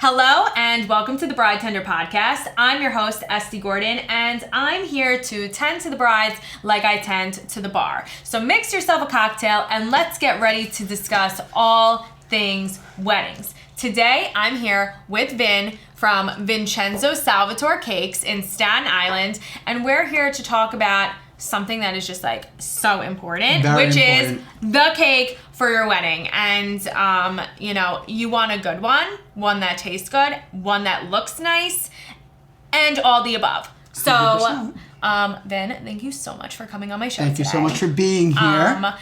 Hello and welcome to the Bridetender podcast. I'm your host, Estee Gordon, and I'm here to tend to the brides like I tend to the bar. So mix yourself a cocktail and let's get ready to discuss all things weddings. Today, I'm here with Vin from Vincenzo Salvatore Cakes in Staten Island, and we're here to talk about something that is just like so important, which is the cake for your wedding. And you want a good one that tastes good, one that looks nice, and all the above. So 100%. Vin, thank you so much for coming on my show today. Thank you so much for being here.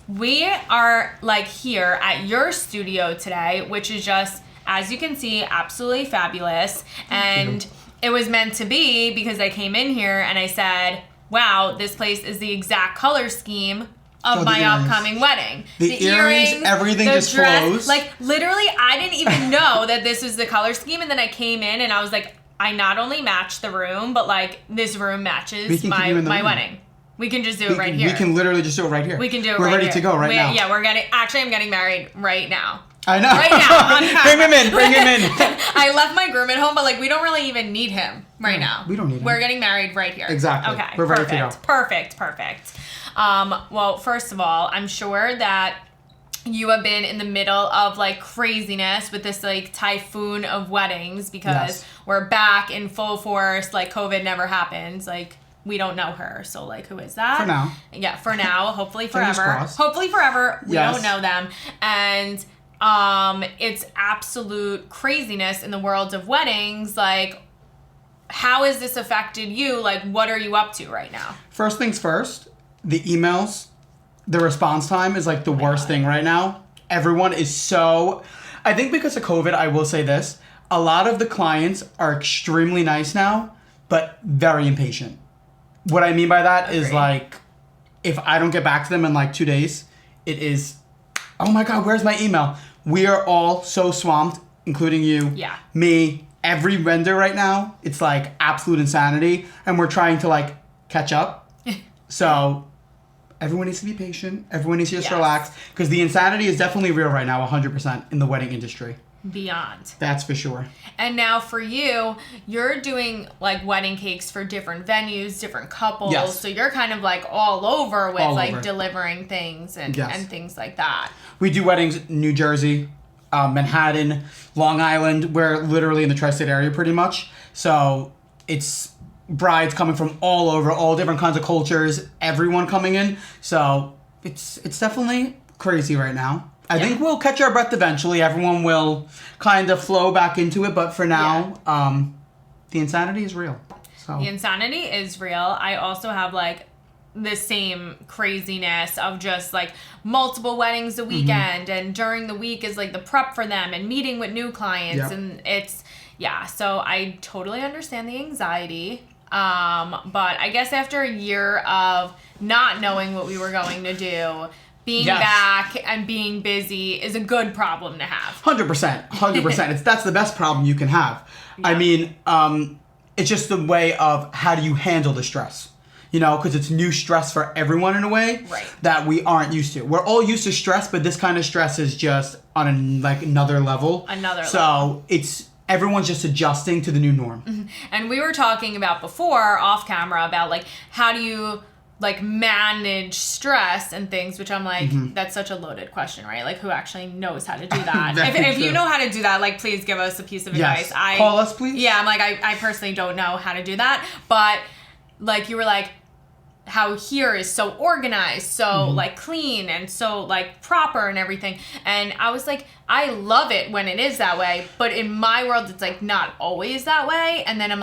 We are here at your studio today, which is just, as you can see, absolutely fabulous. And it was meant to be because I came in here and I said, wow, this place is the exact color scheme of my upcoming wedding. The earrings, everything just flows. Like, literally, I didn't even know that this was the color scheme. And then I came in and I was like, I not only match the room, but like this room matches my wedding. We can just do it right here. We can literally just do it right here. We can do it We're right here. We're ready to go right now. Yeah, I'm getting married right now. I know. Right now. Bring him in. I left my groom at home, but we don't really even need him right now. We don't need him. We're getting married right here. Exactly. Okay. We're ready to go. Perfect. Well, first of all, I'm sure that you have been in the middle of craziness with this typhoon of weddings because we're back in full force. COVID never happened. We don't know her. So, who is that? For now. Yeah, for now. Hopefully forever. Crossed. Hopefully forever. We don't know them. And it's absolute craziness in the world of weddings. How has this affected you? What are you up to right now? First things first, the emails, the response time is the worst thing right now. Everyone is so... I think because of COVID, I will say this. A lot of the clients are extremely nice now, but very impatient. What I mean by that is if I don't get back to them in 2 days, it is, oh my God, where's my email? We are all so swamped, including you, me, every vendor right now. It's absolute insanity, and we're trying to catch up. So everyone needs to be patient. Everyone needs to just relax, because the insanity is definitely real right now, 100% in the wedding industry. Beyond. That's for sure. And now for you, you're doing wedding cakes for different venues, different couples. Yes. So you're kind of all over with delivering things and things like that. We do weddings in New Jersey, Manhattan, Long Island. We're literally in the tri-state area pretty much. So it's brides coming from all over, all different kinds of cultures, everyone coming in. So it's definitely crazy right now. I think we'll catch our breath eventually. Everyone will kind of flow back into it. But for now, the insanity is real. So the insanity is real. I also have the same craziness of just multiple weddings a weekend. And during the week is the prep for them and meeting with new clients. And it's, so I totally understand the anxiety. But I guess after a year of not knowing what we were going to do, being back and being busy is a good problem to have. 100%. That's the best problem you can have. Yeah. I mean, it's just the way of how do you handle the stress? Because it's new stress for everyone in a way that we aren't used to. We're all used to stress, but this kind of stress is just on another level. So it's everyone's just adjusting to the new norm. Mm-hmm. And we were talking about before off camera about how do you manage stress and things, which I'm that's such a loaded question, right? Who actually knows how to do that? if you know how to do that, please give us a piece of advice. Call us, please. Yeah, I'm I personally don't know how to do that, but you were how here is so organized, so clean and so proper and everything, and I was I love it when it is that way, but in my world it's not always that way. And then I'm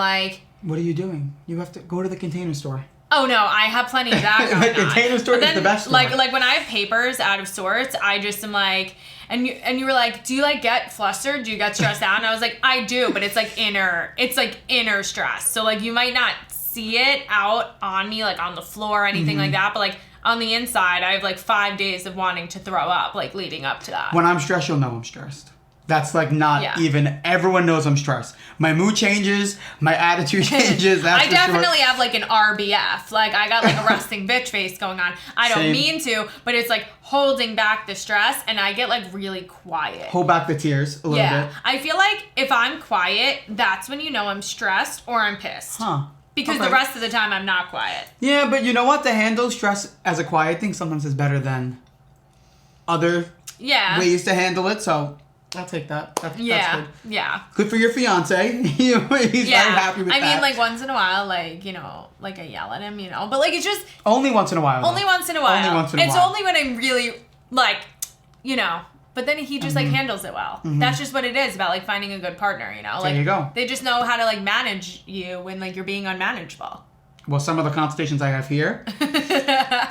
what are you doing? You have to go to the Container Store. Oh no, I have plenty of that going on. Container Store is the best store. When I have papers out of sorts, I just am and you were do you get flustered? Do you get stressed out? And I was I do, but it's inner stress. So you might not see it out on me on the floor or anything like that, but on the inside, I have 5 days of wanting to throw up leading up to that. When I'm stressed, you'll know I'm stressed. That's like not even, everyone knows I'm stressed. My mood changes, my attitude changes. That's I definitely have like an RBF. Like I got like a resting bitch face going on. I don't mean to, but it's like holding back the stress and I get like really quiet. Hold back the tears a little bit. I feel like if I'm quiet, that's when you know I'm stressed or I'm pissed. Huh. Because the rest of the time I'm not quiet. Yeah, but you know what? To handle stress as a quiet thing sometimes is better than other ways to handle it. So I'll take that. That's good. Yeah. Good for your fiance. He's very happy with that. I mean, like, once in a while, like, you know, like, I yell at him, you know. But, like, it's just... Only once in a while. Only once in a while. It's only when I'm really, like, you know... But then he just, like, handles it well. That's just what it is about, like, finding a good partner, you know? Like, there you go. They just know how to, like, manage you when, like, you're being unmanageable. Well, some of the consultations I have here...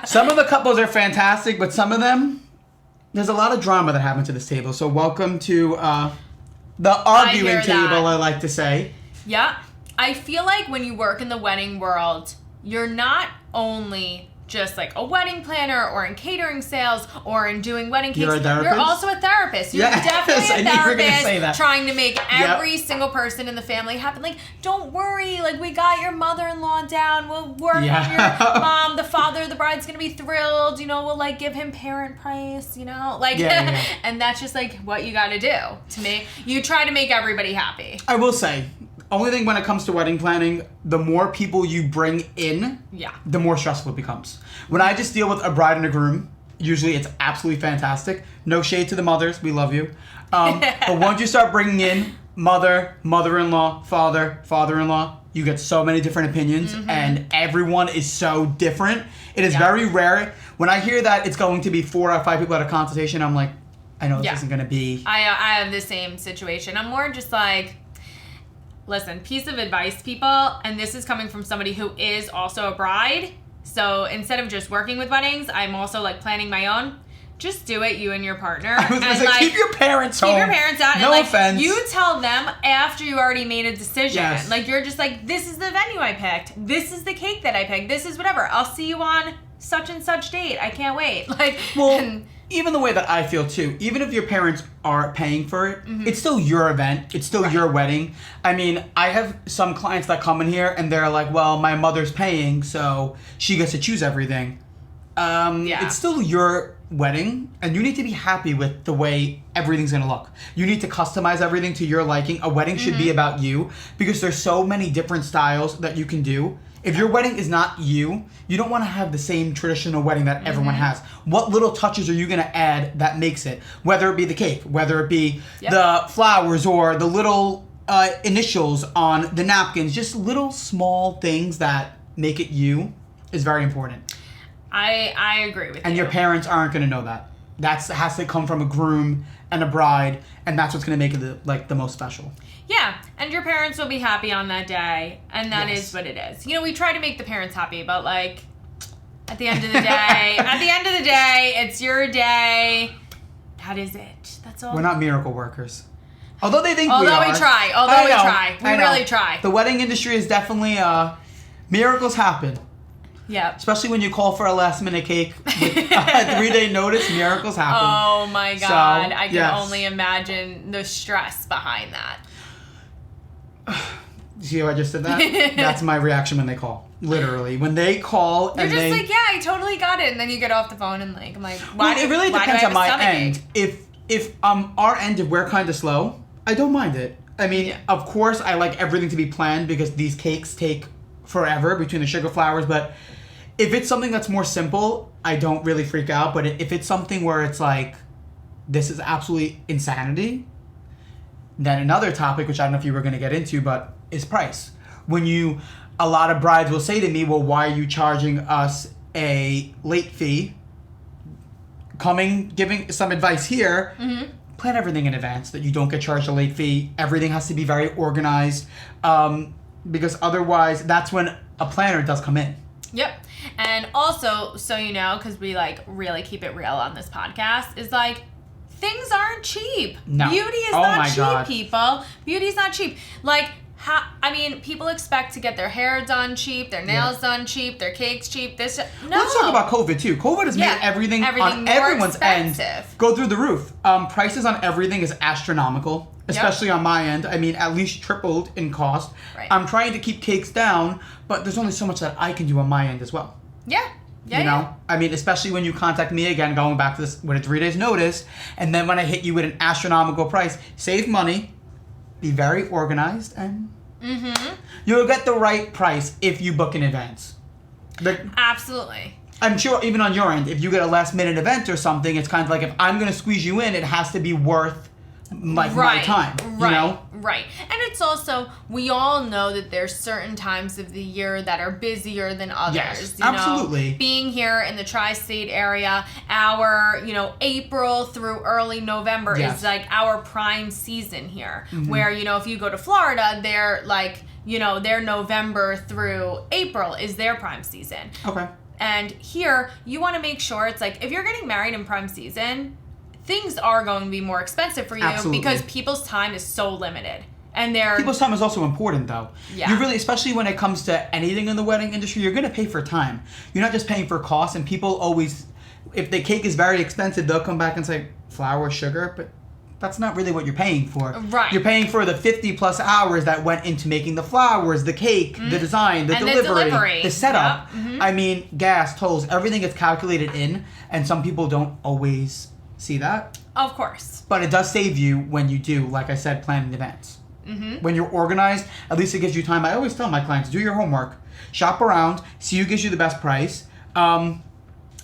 some of the couples are fantastic, but some of them... There's a lot of drama that happens at this table. So welcome to the arguing table, I like to say. Yeah. I feel like when you work in the wedding world, you're not only just like a wedding planner or in catering sales or in doing wedding cakes. You're a therapist? You're also a therapist. You're definitely a therapist trying to make every single person in the family happy. Like, don't worry. Like, we got your mother-in-law down. We'll work on your mom. The father of the bride's going to be thrilled. You know, we'll, like, give him parent price, you know? Like, and that's just, like, what you got to do to me. You try to make everybody happy. I will say, only thing when it comes to wedding planning, the more people you bring in, the more stressful it becomes. When I just deal with a bride and a groom, usually it's absolutely fantastic. No shade to the mothers. We love you. But once you start bringing in mother, mother-in-law, father, father-in-law, you get so many different opinions and everyone is so different. It is very rare. When I hear that it's going to be 4 or 5 people at a consultation, I'm like, I know this isn't going to be... I have the same situation. I'm more just like... Listen, piece of advice, people, and this is coming from somebody who is also a bride. So instead of just working with weddings, I'm also like planning my own. Just do it, you and your partner. I was gonna say, keep your parents home. Keep your parents out. No and, like, offense. You tell them after you already made a decision. Yes. Like, you're just like, this is the venue I picked. This is the cake that I picked. This is whatever. I'll see you on such and such date. I can't wait. Like, well, even the way that I feel too, even if your parents are paying for it, it's still your event. It's still your wedding. I mean, I have some clients that come in here and they're like, well, my mother's paying, so she gets to choose everything. It's still your wedding, and you need to be happy with the way everything's going to look. You need to customize everything to your liking. A wedding should be about you, because there's so many different styles that you can do. If your wedding is not you, you don't want to have the same traditional wedding that everyone has. What little touches are you going to add that makes it? Whether it be the cake, whether it be the flowers or the little initials on the napkins, just little small things that make it you is very important. I agree with you. And your parents aren't going to know that. That has to come from a groom and a bride, and that's what's going to make it the most special. Yeah, and your parents will be happy on that day, and that is what it is. You know, we try to make the parents happy, but like at the end of the day, it's your day. That is it. That's all. We're not miracle workers. Although they think we are. We try. We really try. The wedding industry is definitely miracles happen. Yeah. Especially when you call for a last minute cake with a 3-day notice, miracles happen. Oh my God. So, I can only imagine the stress behind that. See how I just did that? That's my reaction when they call. Literally. When they call You're and just like, yeah, I totally got it. And then you get off the phone and like, I'm like, why? Well, it really depends on my end. If our end, if we're kind of slow, I don't mind it. I mean, of course, I like everything to be planned because these cakes take forever between the sugar flowers, but if it's something that's more simple, I don't really freak out. But if it's something where it's like, this is absolutely insanity, then another topic, which I don't know if you were going to get into, but is price. A lot of brides will say to me, well, why are you charging us a late fee? Giving some advice here, plan everything in advance that you don't get charged a late fee. Everything has to be very organized because otherwise that's when a planner does come in. Yep. And also, so you know, because we like really keep it real on this podcast, is like things aren't cheap. No. Beauty is not cheap, people. Beauty is not cheap. Like, People expect to get their hair done cheap, their nails done cheap, their cakes cheap. No. Let's talk about COVID too. COVID has made everything on everyone's end go through the roof. Prices on everything is astronomical, especially on my end. At least tripled in cost. Right. I'm trying to keep cakes down, but there's only so much that I can do on my end as well. Yeah. You know? Especially when you contact me again, going back to this with a 3 days notice, and then when I hit you with an astronomical price, save money, be very organized, and you'll get the right price if you book in advance. Absolutely. I'm sure even on your end, if you get a last minute event or something, it's kind of like if I'm going to squeeze you in, it has to be worth my time. You know? Right. And it's also, we all know that there's certain times of the year that are busier than others. Yes, you absolutely. know? Being here in the tri-state area, our, April through early November is like our prime season here. Where, if you go to Florida, they're like, their November through April is their prime season. Okay. And here, you want to make sure it's like, if you're getting married in prime season, things are going to be more expensive for you because people's time is so limited. And people's time is also important, though. Yeah. You really, especially when it comes to anything in the wedding industry, you're going to pay for time. You're not just paying for costs. And people always, if the cake is very expensive, they'll come back and say, flour, sugar, but that's not really what you're paying for. Right. You're paying for the 50 plus hours that went into making the flowers, the cake, the design, the delivery, the setup. Yep. Gas, tolls, everything is calculated in, and some people don't always see that. Of course. But it does save you when you do, like I said, plan in advance. When you're organized, at least it gives you time. I always tell my clients, do your homework. Shop around. See who gives you the best price.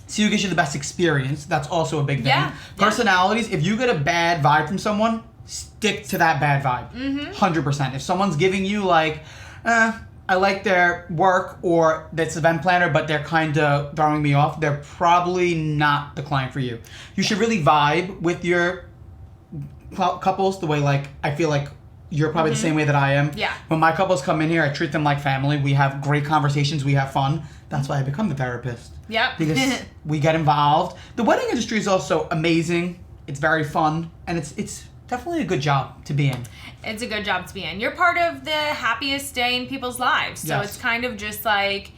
See who gives you the best experience. That's also a big thing. Yeah. Personalities, if you get a bad vibe from someone, stick to that bad vibe. 100%. If someone's giving you like, I like their work or that's event planner, but they're kind of throwing me off, they're probably not the client for you. You should really vibe with your couples the way I feel like you're probably the same way that I am. Yeah. When my couples come in here, I treat them like family. We have great conversations. We have fun. That's why I become the therapist. Yep. Because we get involved. The wedding industry is also amazing. It's very fun. And it's definitely a good job to be in. It's a good job to be in. You're part of the happiest day in people's lives. So it's kind of just like,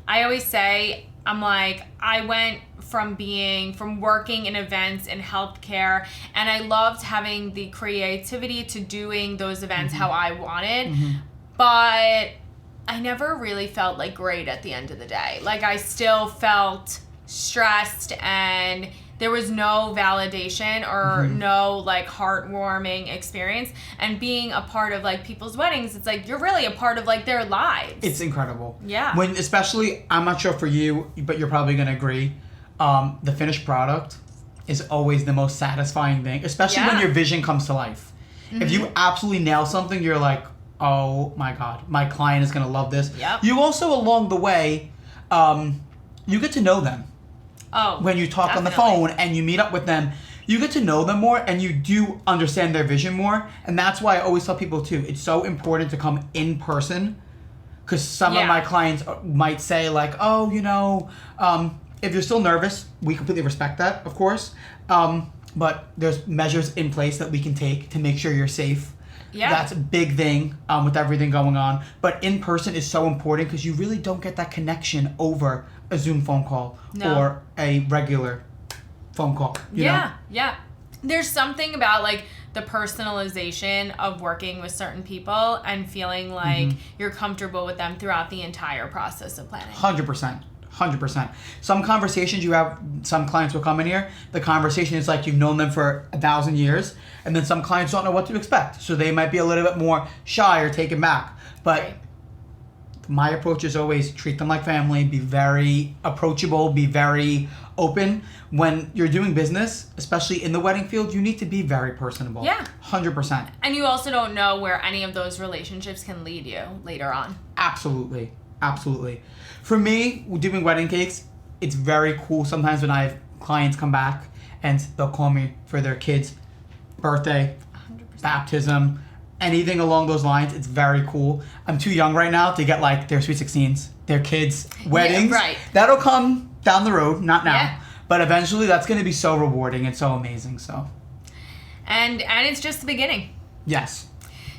I always say, I went from working in events and healthcare, and I loved having the creativity to doing those events how I wanted, but I never really felt great at the end of the day. I still felt stressed, and there was no validation or no heartwarming experience. And being a part of people's weddings, it's you're really a part of their lives. It's incredible. Yeah. Especially, I'm not sure for you, but you're probably gonna agree. The finished product is always the most satisfying thing, especially when your vision comes to life. If you absolutely nail something, you're like, oh my God, my client is gonna love this. Yep. You also, along the way, you get to know them. Oh, when you talk on the phone and you meet up with them, you get to know them more and you do understand their vision more. And that's why I always tell people too, it's so important to come in person, because some of my clients might say if you're still nervous, we completely respect that, of course. But there's measures in place that we can take to make sure you're safe. Yeah. That's a big thing with everything going on. But in person is so important because you really don't get that connection over a Zoom phone call or a regular phone call. You know? Yeah. There's something about the personalization of working with certain people and feeling you're comfortable with them throughout the entire process of planning. 100%. Some conversations you have, some clients will come in here, the conversation is you've known them for 1,000 years, and then some clients don't know what to expect. So they might be a little bit more shy or taken back. But my approach is always treat them like family, be very approachable, be very open. When you're doing business, especially in the wedding field, you need to be very personable. Yeah. 100%. And you also don't know where any of those relationships can lead you later on. Absolutely. For me, doing wedding cakes, it's very cool sometimes when I have clients come back and they'll call me for their kid's birthday, 100%. Baptism, anything along those lines. It's very cool. I'm too young right now to get their sweet 16s, their kids' weddings. Yeah, right. That'll come down the road, not now. Yeah. But eventually that's going to be so rewarding and so amazing. So. And it's just the beginning. Yes.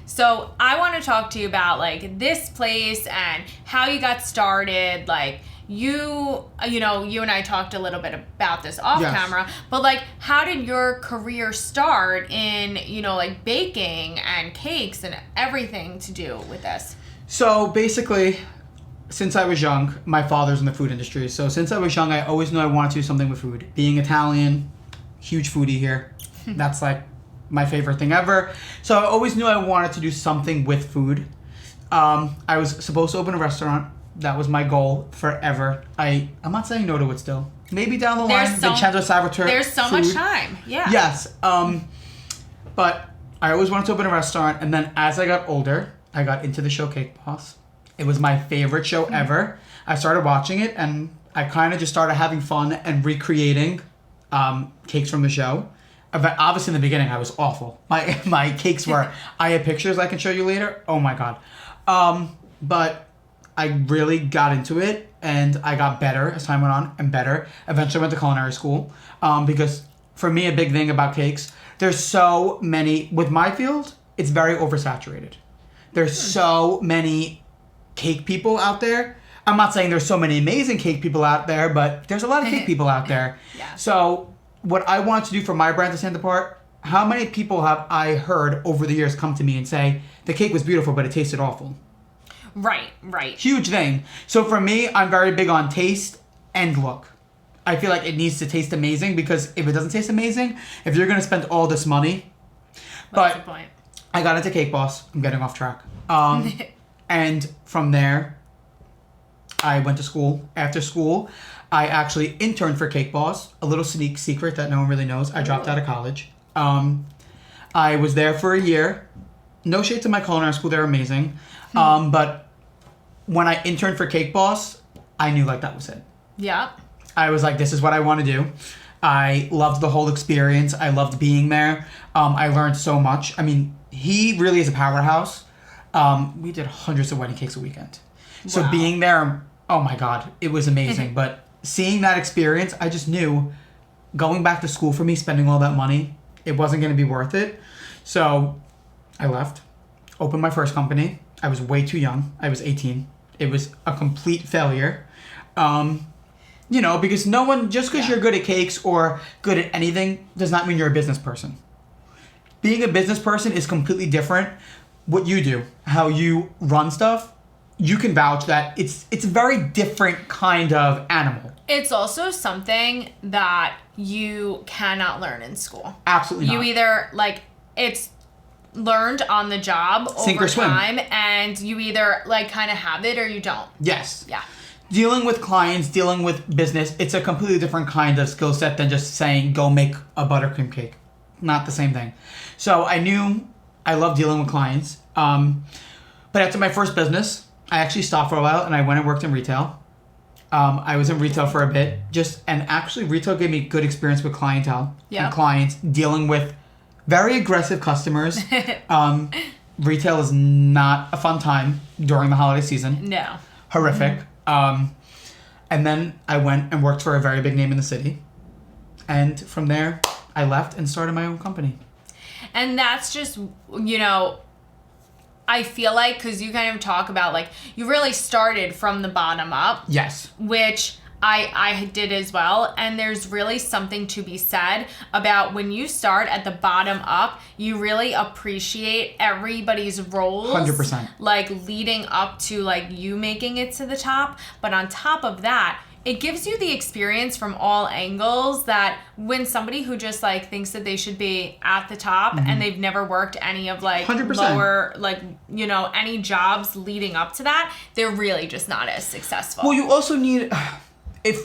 So I want to talk to you about like this place and how you got started. Like you and I talked a little bit about this off camera, but like how did your career start in, like baking and cakes and everything to do with this? So basically, since I was young, my father's in the food industry. So since I was young, I always knew I wanted to do something with food. Being Italian, huge foodie here. That's like my favorite thing ever. So I always knew I wanted to do something with food. I was supposed to open a restaurant. That was my goal forever. I'm not saying no to it still. Maybe down the line, Vincenzo Salvatore. There's so much time. Yeah. Yes. But I always wanted to open a restaurant. And then as I got older, I got into the show Cake Boss. It was my favorite show ever. I started watching it, and I kind of just started having fun and recreating cakes from the show. But obviously, in the beginning, I was awful. My cakes were... I have pictures I can show you later. Oh, my God. But I really got into it, and I got better as time went on, and better. Eventually, I went to culinary school. Because for me, a big thing about cakes, there's so many... With my field, it's very oversaturated. There's so many... cake people out there. I'm not saying there's so many amazing cake people out there, but there's a lot of cake people out there. Yeah. So what I want to do for my brand to stand apart, how many people have I heard over the years come to me and say, the cake was beautiful, but it tasted awful? Right. Huge thing. So for me, I'm very big on taste and look. I feel like it needs to taste amazing, because if it doesn't taste amazing, if you're going to spend all this money... What's the point? I got into Cake Boss. I'm getting off track. And from there, I went to school. After school, I actually interned for Cake Boss. A little sneak secret that no one really knows. I dropped out of college. I was there for a year. No shade to my culinary school. They're amazing. But when I interned for Cake Boss, I knew like that was it. Yeah. I was like, this is what I want to do. I loved the whole experience. I loved being there. I learned so much. I mean, he really is a powerhouse. We did hundreds of wedding cakes a weekend. So being there, oh my God, it was amazing. But seeing that experience, I just knew going back to school for me, spending all that money, it wasn't going to be worth it. So I left, opened my first company. I was way too young. I was 18. It was a complete failure. Because no one, just because you're good at cakes or good at anything, does not mean you're a business person. Being a business person is completely different. What you do, how you run stuff, you can vouch that it's a very different kind of animal. It's also something that you cannot learn in school. Absolutely not. You either, it's learned on the job Sink over or swim. time, and you either, kind of have it or you don't. Yes. Yeah. Dealing with clients, dealing with business, it's a completely different kind of skill set than just saying, go make a buttercream cake. Not the same thing. So I knew I love dealing with clients. But after my first business, I actually stopped for a while and I went and worked in retail. I was in retail for a bit, and actually retail gave me good experience with clientele and clients, dealing with very aggressive customers. Retail is not a fun time during the holiday season. No. Horrific. And then I went and worked for a very big name in the city. And from there, I left and started my own company. And that's just, I feel like, because you kind of talk about, you really started from the bottom up. Yes. Which I did as well. And there's really something to be said about when you start at the bottom up, you really appreciate everybody's roles. 100%. Leading up to, you making it to the top. But on top of that, it gives you the experience from all angles that when somebody who just thinks that they should be at the top and they've never worked any of 100%. lower any jobs leading up to that, they're really just not as successful. Well, you also need,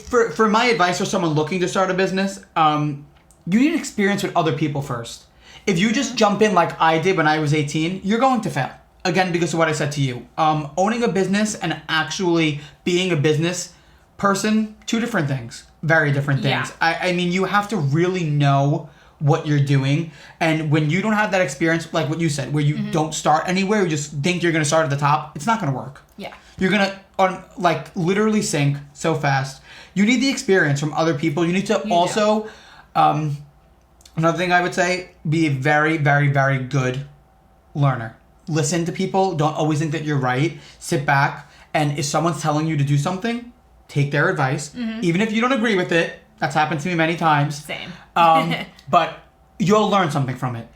for my advice for someone looking to start a business, you need experience with other people first. If you just jump in like I did when I was 18, you're going to fail. Again, because of what I said to you. Owning a business and actually being a business person, two different things. Very different things. Yeah. I mean, you have to really know what you're doing. And when you don't have that experience, like what you said, where you don't start anywhere, you just think you're going to start at the top, it's not going to work. Yeah. You're going to, literally sink so fast. You need the experience from other people. You need to also, another thing I would say, be a very, very, very good learner. listen to people. Don't always think that you're right. Sit back, and if someone's telling you to do something, take their advice. Even if you don't agree with it. That's happened to me many times. Same. But you'll learn something from it.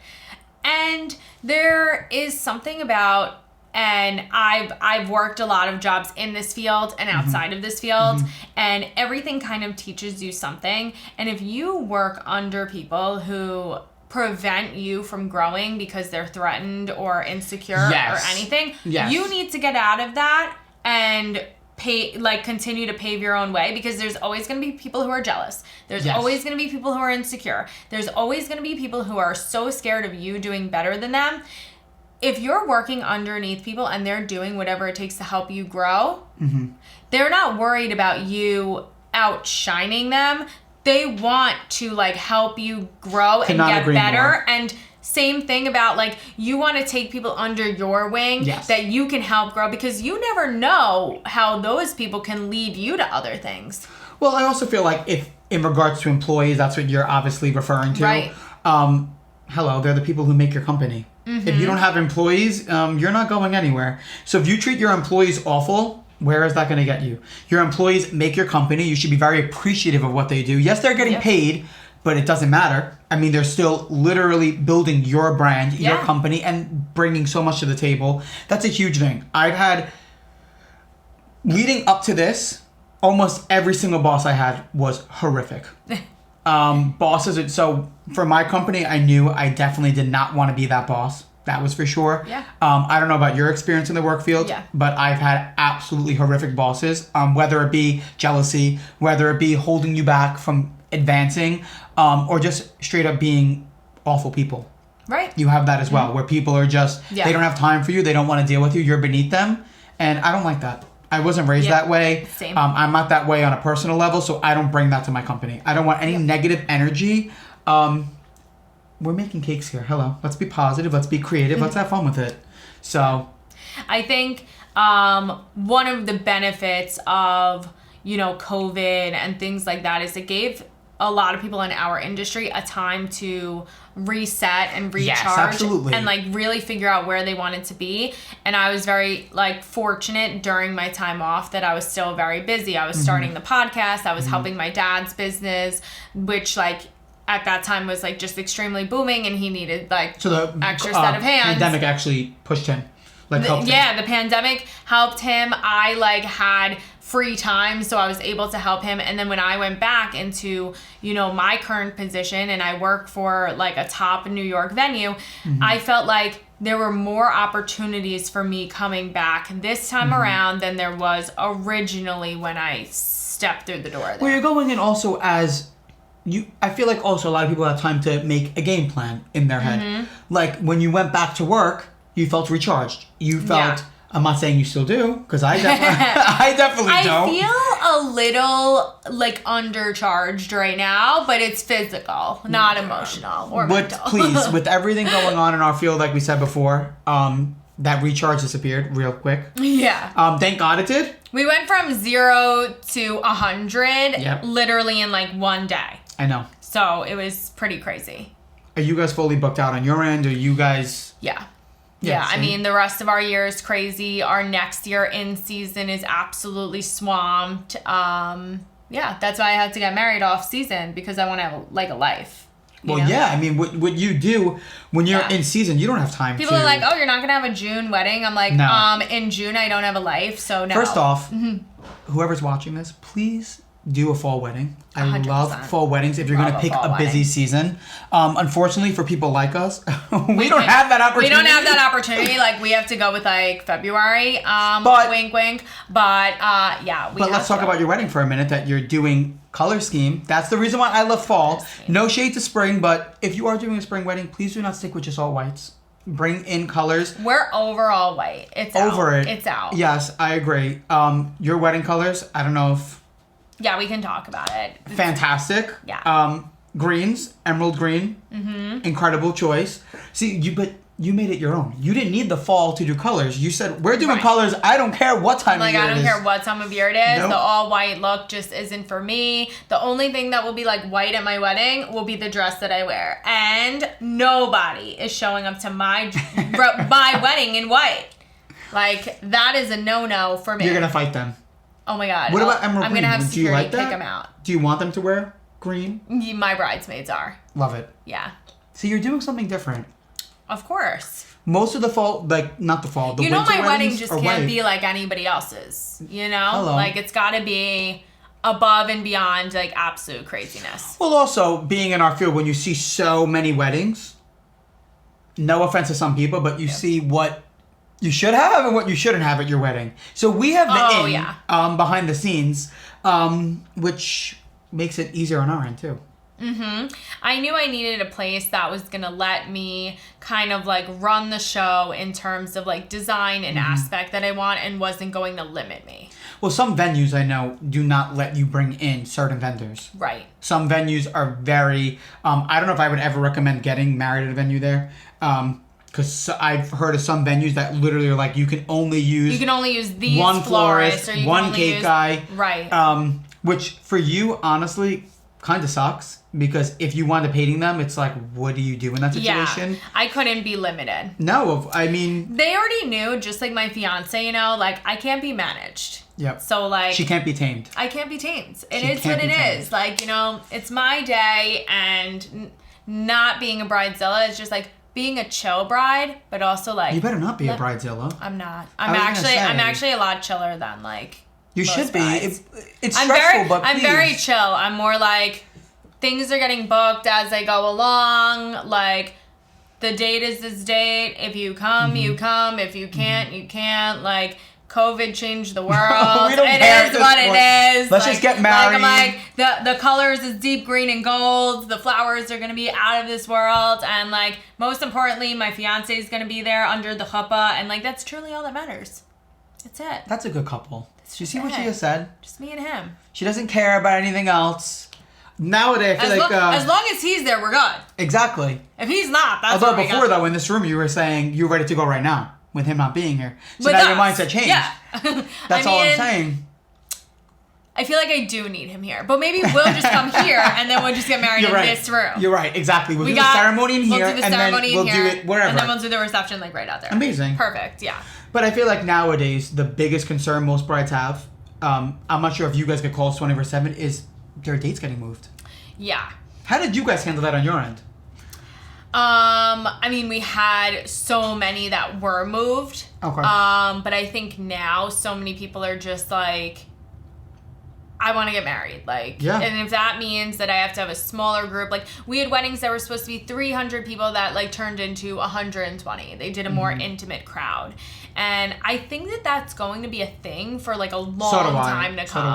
And there is something about, and I've worked a lot of jobs in this field and outside of this field, and everything kind of teaches you something. And if you work under people who prevent you from growing because they're threatened or insecure or anything, you need to get out of that and continue to pave your own way, because there's always going to be people who are jealous. There's always going to be people who are insecure. There's always going to be people who are so scared of you doing better than them. If you're working underneath people and they're doing whatever it takes to help you grow, they're not worried about you outshining them. They want to help you grow and get better. More. And same thing about you want to take people under your wing that you can help grow, because you never know how those people can lead you to other things. Well, I also feel like if in regards to employees, that's what you're obviously referring to. Right. Hello, they're the people who make your company. If you don't have employees, you're not going anywhere. So if you treat your employees awful, where is that going to get you? Your employees make your company. You should be very appreciative of what they do. Yes, they're getting paid, but it doesn't matter. I mean, they're still literally building your brand, your company, and bringing so much to the table. That's a huge thing. I've had, leading up to this, almost every single boss I had was horrific. Bosses, so for my company, I knew I definitely did not want to be that boss. That was for sure. Yeah. I don't know about your experience in the work field, but I've had absolutely horrific bosses, whether it be jealousy, whether it be holding you back from advancing, or just straight up being awful people. Right. You have that as well, where people are just, they don't have time for you, they don't want to deal with you, you're beneath them, and I don't like that. I wasn't raised that way. Same. I'm not that way on a personal level, so I don't bring that to my company. I don't want any negative energy. We're making cakes here. Hello. Let's be positive. Let's be creative. Let's have fun with it. So, I think one of the benefits of, COVID and things like that is it gave a lot of people in our industry a time to reset and recharge and really figure out where they wanted to be. And I was very fortunate during my time off that I was still very busy. I was starting the podcast. I was helping my dad's business, which at that time was just extremely booming, and he needed extra set of hands. Pandemic actually pushed him. Helped him. The pandemic helped him. I had free time, so I was able to help him. And then when I went back into, my current position, and I work for a top New York venue, I felt like there were more opportunities for me coming back this time around than there was originally when I stepped through the door there. Well, you're going in also as I feel like also a lot of people have time to make a game plan in their head. When you went back to work, you felt recharged. You felt, I'm not saying you still do, because I definitely don't. I feel a little undercharged right now, but it's physical, not emotional or mental. Please, with everything going on in our field, like we said before, that recharge disappeared real quick. Yeah. Thank God it did. We went from 0 to 100 literally in one day. I know. So it was pretty crazy. Are you guys fully booked out on your end? Or you guys... Yeah, I mean, the rest of our year is crazy. Our next year in season is absolutely swamped. That's why I had to get married off season, because I want to have a life. Well, I mean, what you do when you're in season, you don't have time People are like, oh, you're not going to have a June wedding? I'm like, no. In June, I don't have a life, so no. First off, whoever's watching this, please do a fall wedding. I 100%. love fall weddings if you're going to pick a busy season. Unfortunately, for people like us, we don't have that opportunity. We don't have that opportunity. We have to go with February. But, wink, wink. But let's talk about your wedding for a minute. That you're doing color scheme. That's the reason why I love fall. No shade to spring, but if you are doing a spring wedding, please do not stick with just all whites. Bring in colors. We're overall white. It's over out. it. It's out. Yes, I agree. Your wedding colors. I don't know if. Yeah, we can talk about it. Fantastic. Yeah. Greens, emerald green. Incredible choice. See, but you made it your own. You didn't need the fall to do colors. You said, we're doing Right. colors. I don't care what time of year it is. I don't care what time of year it is. Nope. The all white look just isn't for me. The only thing that will be like white at my wedding will be the dress that I wear. And nobody is showing up to my wedding in white. Like, that is a no-no for me. You're going to fight them. Oh my God. What about emerald I'm green? going to have Do you security like that? kick them out. Do you want them to wear green? My bridesmaids are. Love it. Yeah. So you're doing something different. Of course. Most of the fall, like, not the fall, the you know, winter my wedding weddings just are can't white. be like anybody else's. You know? Hello. Like, it's got to be above and beyond, like, absolute craziness. Well, also, being in our field, when you see so many weddings, no offense to some people, but you see what you should have and what you shouldn't have at your wedding. So we have the behind the scenes, which makes it easier on our end, too. I knew I needed a place that was going to let me kind of like run the show in terms of like design and aspect that I want and wasn't going to limit me. Well, some venues I know do not let you bring in certain vendors. Right. Some venues are very, I don't know if I would ever recommend getting married at a venue there. Because I've heard of some venues that literally are like, you can only use these one florists, or you one can only cake use, guy. Right. Which for you, honestly, kind of sucks. Because if you wind up hating them, it's like, what do you do in that situation? Yeah, I couldn't be limited. No, I mean... They already knew, just like my fiance, you know, like, I can't be managed. Yep. So, like... She can't be tamed. I can't be tamed. It is what it is. Like, you know, it's my day, and not being a bridezilla is just, like, being a chill bride, but also, like... You better not be a bridezilla. I'm not. I'm actually a lot chiller than, like... You should be. Brides. It's stressful, but I'm please. very chill. I'm more like... Things are getting booked as they go along. Like, the date is this date. If you come, you come. If you can't, you can't. Like, COVID changed the world. We don't care It is what point. it is. Let's just get married. Like, the colors is deep green and gold. The flowers are going to be out of this world. And, like, most importantly, my fiance is going to be there under the chuppah. And, like, that's truly all that matters. That's it. That's a good couple. Did you see what she just said? Just me and him. She doesn't care about anything else. Nowadays, I feel as long as he's there, we're good. Exactly. If he's not, that's Although what we before, though, in this room, you were saying you're ready to go right now with him not being here. So With now us. your mindset changed. Yeah. That's all I'm saying. I feel like I do need him here. But maybe we'll just come here and then we'll just get married in this room. You're right. Exactly. We'll do the ceremony in here and then we'll do it wherever. And then we'll do the reception like right out there. Amazing. Perfect. Yeah. But I feel like nowadays, the biggest concern most brides have, I'm not sure if you guys get calls 24/7, is their dates getting moved. Yeah. How did you guys handle that on your end? I mean, we had so many that were moved. Okay. But I think now so many people are just like, I want to get married. Like, yeah. And if that means that I have to have a smaller group, like we had weddings that were supposed to be 300 people that like turned into 120. They did a more intimate crowd. And I think that that's going to be a thing for like a long time to come.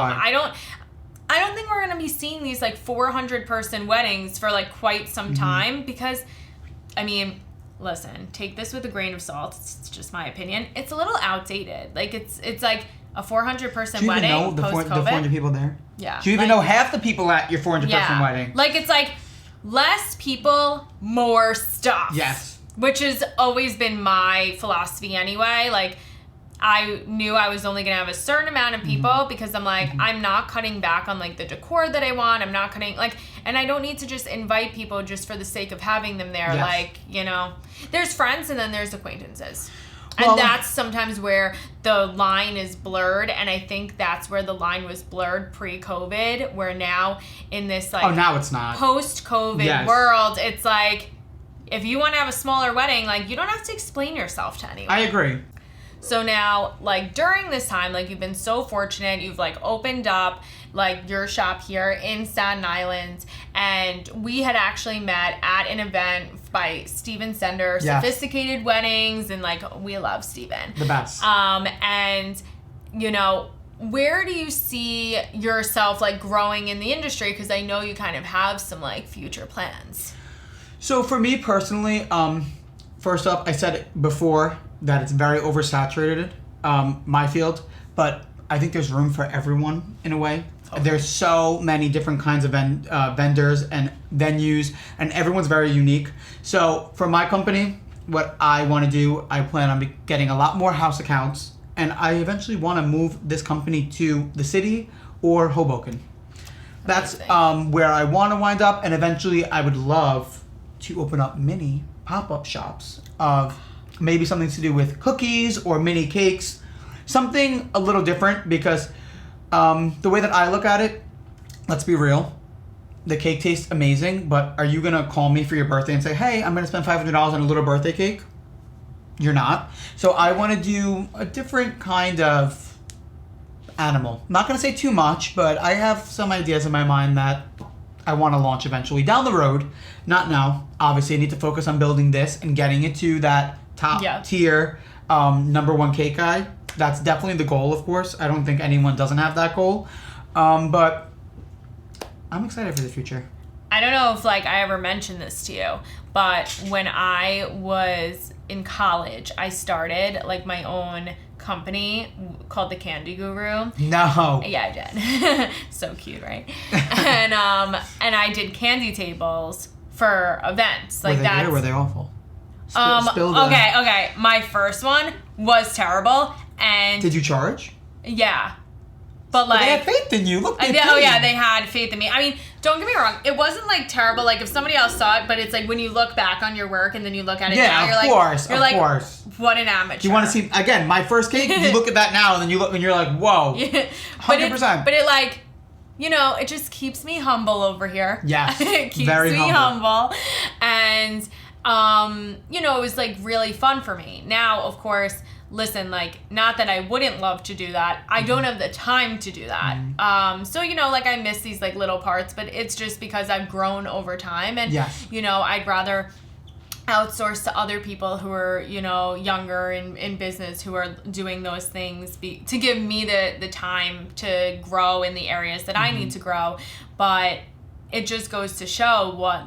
I don't think we're going to be seeing these like 400 person weddings for like quite some time because, I mean, listen, take this with a grain of salt. It's just my opinion. It's a little outdated. Like it's like a 400 person wedding post-COVID. Do you even know the 400 people there? Yeah. Do you even know half the people at your 400 person wedding? Like it's like less people, more stuff. Yes. Which has always been my philosophy anyway. Like I knew I was only going to have a certain amount of people because I'm like, I'm not cutting back on like the decor that I want. I'm not cutting like, and I don't need to just invite people just for the sake of having them there. Yes. Like, you know, there's friends and then there's acquaintances. Well, and that's sometimes where the line is blurred. And I think that's where the line was blurred pre-COVID, where now in this like now it's not post-COVID world, it's like, if you want to have a smaller wedding, like you don't have to explain yourself to anyone. I agree. So now, like, during this time, like, you've been so fortunate. You've, like, opened up, like, your shop here in Staten Island. And we had actually met at an event by Steven Sender, Sophisticated Weddings. And, like, we love Steven. The best. And, you know, where do you see yourself, like, growing in the industry? Because I know you kind of have some, like, future plans. So, for me personally, first up, I said it before that it's very oversaturated, my field, but I think there's room for everyone in a way. Okay. There's so many different kinds of vendors and venues, and everyone's very unique. So for my company, what I want to do, I plan on getting a lot more house accounts, and I eventually want to move this company to the city or Hoboken. That's where I want to wind up, and eventually I would love to open up mini pop-up shops of maybe something to do with cookies or mini cakes, something a little different, because the way that I look at it, let's be real, the cake tastes amazing, but are you going to call me for your birthday and say, hey, I'm going to spend $500 on a little birthday cake? You're not. So I want to do a different kind of animal. I'm not going to say too much, but I have some ideas in my mind that I want to launch eventually down the road. Not now. Obviously, I need to focus on building this and getting it to that top tier number one cake guy. That's definitely the goal, of course. I don't think anyone doesn't have that goal. But I'm excited for the future. I don't know if I ever mentioned this to you, but when I was in college, I started my own company called the Candy Guru. No. Yeah, I did. So cute, right? and I did candy tables for events. Were they good or were they awful? Okay. My first one was terrible, and did you charge? Yeah. But they had faith in you. Look, they had faith in me. I mean, don't get me wrong. It wasn't terrible. If somebody else saw it, but it's when you look back on your work and then you look at it now, you're of course. What an amateur. You want to see again my first cake? You look at that now and then you look and you're like, whoa, 100%. But it it just keeps me humble over here. Yes, it keeps very me humble, and it was really fun for me. Now, of course. Listen, not that I wouldn't love to do that. I don't have the time to do that. So, I miss these, little parts, but it's just because I've grown over time. And, I'd rather outsource to other people who are, younger in business who are doing those things to give me the time to grow in the areas that I need to grow. But it just goes to show what,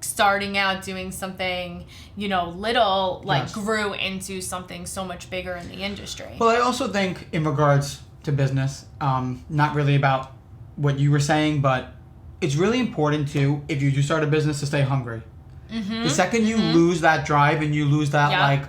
starting out doing something, little, grew into something so much bigger in the industry. Well, I also think in regards to business, not really about what you were saying, but it's really important to, if you do start a business, to stay hungry. The second you lose that drive and you lose that,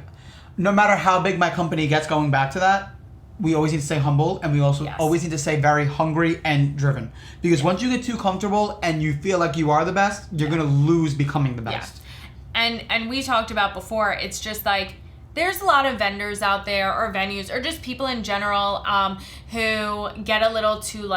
no matter how big my company gets, going back to that, we always need to stay humble, and we also always need to stay very hungry and driven. Because once you get too comfortable and you feel like you are the best, you're going to lose becoming the best. And we talked about before, it's just there's a lot of vendors out there or venues or just people in general who get a little too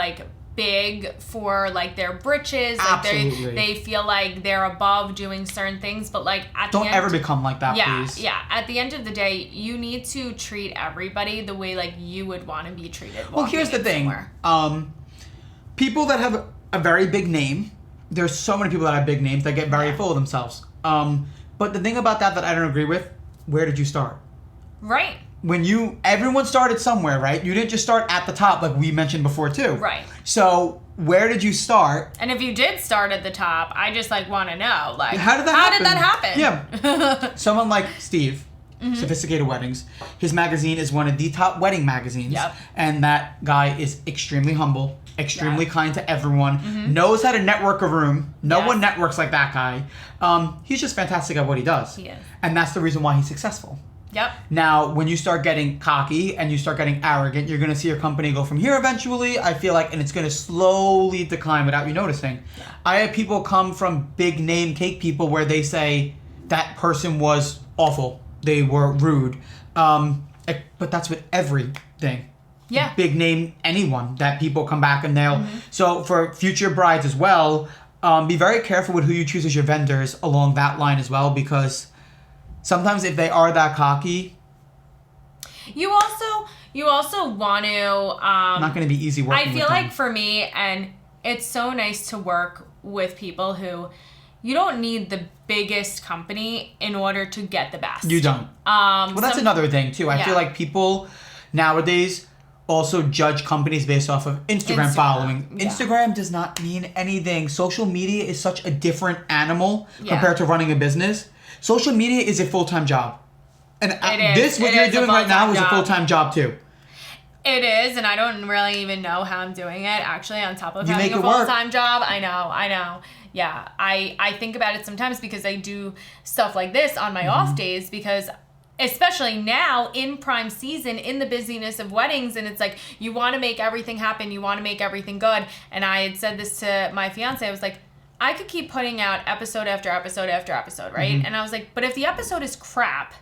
big for their britches. Absolutely. They feel like they're above doing certain things, but at don't the end, ever become like that, please. Yeah. At the end of the day, you need to treat everybody the way you would want to be treated. Well, here's the thing. People that have a very big name, there's so many people that have big names that get very full of themselves. But the thing about that I don't agree with, where did you start? Right. Everyone started somewhere, right? You didn't just start at the top like we mentioned before too. Right. So where did you start? And if you did start at the top, I just want to know, how did that happen? Yeah. Someone like Steve, Sophisticated Weddings, his magazine is one of the top wedding magazines. Yep. And that guy is extremely humble, extremely kind to everyone, knows how to network a room. No one networks like that guy. He's just fantastic at what he does. He is. And that's the reason why he's successful. Yep. Now, when you start getting cocky and you start getting arrogant, you're going to see your company go from here eventually, I feel and it's going to slowly decline without you noticing. Yeah. I have people come from big name cake people where they say that person was awful. They were rude. But that's with everything. Yeah. Big name anyone that people come back and they'll... So for future brides as well, be very careful with who you choose as your vendors along that line as well, because... Sometimes if they are that cocky, you also want to. Not going to be easy working. I feel with them. for me, and it's so nice to work with people who you don't need the biggest company in order to get the best. You don't. Well, that's another thing too. I feel people nowadays also judge companies based off of Instagram following. Yeah. Instagram does not mean anything. Social media is such a different animal compared to running a business. Social media is a full-time job. And what you're doing right now is a full-time job too. It is, and I don't really even know how I'm doing it, actually, on top of having a full-time job. I know. Yeah, I think about it sometimes because I do stuff like this on my off days because especially now in prime season, in the busyness of weddings, and it's like you want to make everything happen, you want to make everything good. And I had said this to my fiance, I was like, I could keep putting out episode after episode after episode, right? And I was like, but if the episode is crap,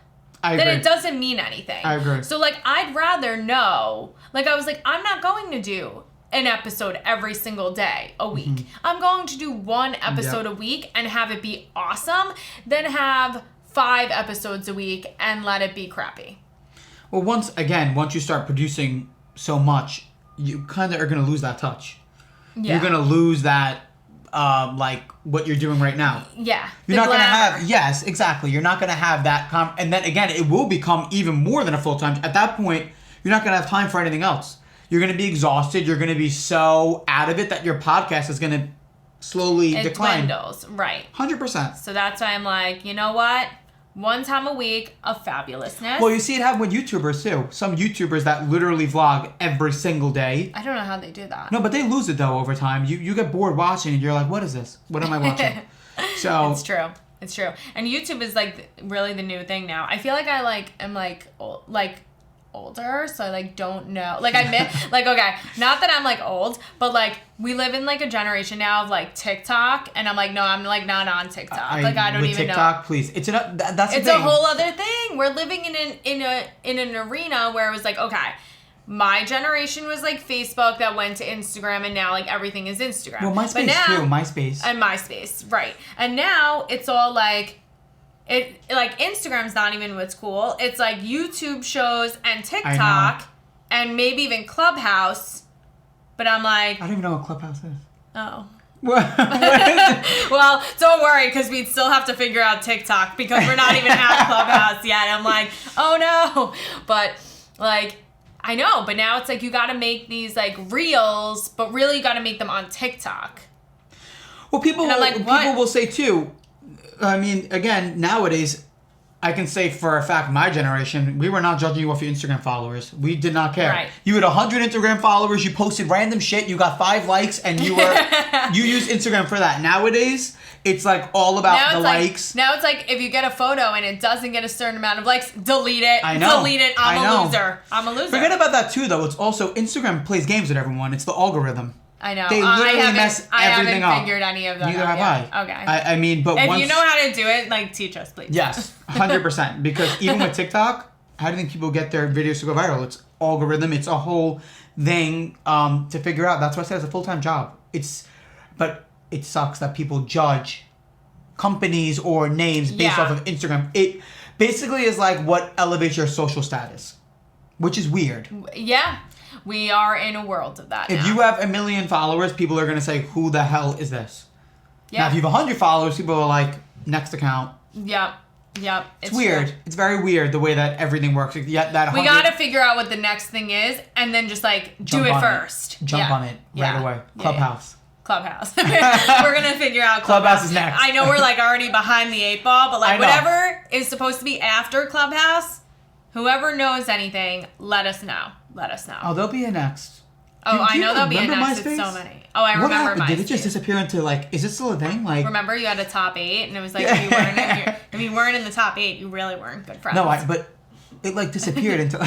then it doesn't mean anything. I agree. So like, I'd rather know, like I was like, I'm not going to do an episode every single day a week. I'm going to do one episode a week and have it be awesome, then have 5 episodes a week and let it be crappy. Well, once you start producing so much, you kind of are going to lose that touch. Yeah. You're going to lose that, like what you're doing right now. Yeah. You're not going to have, yes, exactly. You're not going to have that, and then again, it will become even more than a full-time. At that point, you're not going to have time for anything else. You're going to be exhausted. You're going to be so out of it that your podcast is going to slowly decline. It dwindles, right. 100%. So that's why I'm like, you know what? One time a week of fabulousness. Well, you see it happen with YouTubers too. Some YouTubers that literally vlog every single day. I don't know how they do that. No, but they lose it though over time. You get bored watching and you're like, what is this? What am I watching? So It's true. It's true. And YouTube is like really the new thing now. I feel like I am older, so I like don't know. Like I miss like okay, not that I'm like old, but like we live in like a generation now of like TikTok, and I'm like no, I'm like not on TikTok. I don't even TikTok, know. Please, it's that's it's a whole other thing. We're living in an arena where it was like okay, my generation was like Facebook that went to Instagram, and now like everything is Instagram. Well, MySpace. And MySpace, right? And now it's all like. It like Instagram's not even what's cool. It's like YouTube shows and TikTok and maybe even Clubhouse. But I'm like, I don't even know what Clubhouse is. Oh. What is it? Well, don't worry because we'd still have to figure out TikTok because we're not even at Clubhouse yet. I'm like, oh no. But like I know, but now it's like you got to make these like reels, but really you got to make them on TikTok. Well, people will say too. I mean, again, nowadays, I can say for a fact, my generation, we were not judging you off your Instagram followers. We did not care. Right. You had 100 Instagram followers, you posted random shit, you got 5 likes, and you used Instagram for that. Nowadays, it's like all about the likes. Now it's like if you get a photo and it doesn't get a certain amount of likes, delete it. I know. Delete it. I'm a loser. Forget about that too, though. It's also Instagram plays games with everyone. It's the algorithm. I know. They literally mess everything up. I haven't figured any of that Neither out have yet. I. Okay. I mean, but if you know how to do it, like, teach us, please. Yes, 100%. Because even with TikTok, how do you think people get their videos to go viral? It's algorithm. It's a whole thing to figure out. That's why I said it's a full-time job. But it sucks that people judge companies or names based off of Instagram. It basically is like what elevates your social status, which is weird. Yeah. We are in a world of that. If you have 1 million followers, people are going to say, who the hell is this? Yeah. Now, if you have 100 followers, people are like, next account. Yep. It's weird. True. It's very weird the way that everything works. We got to figure out what the next thing is and then just like do it first. Jump on it right away. Clubhouse. Clubhouse. We're going to figure out Clubhouse is next. I know we're like already behind the 8 ball, but like whatever is supposed to be after Clubhouse, whoever knows anything, let us know. Oh, there'll be a next. Oh, I know there'll be a next. It's so many. Oh, I remember happened? MySpace. Did it just disappear into like, is it still a thing? Like, remember you had a top 8 and it was like if you weren't in the top 8, you really weren't good friends. No, but it like disappeared into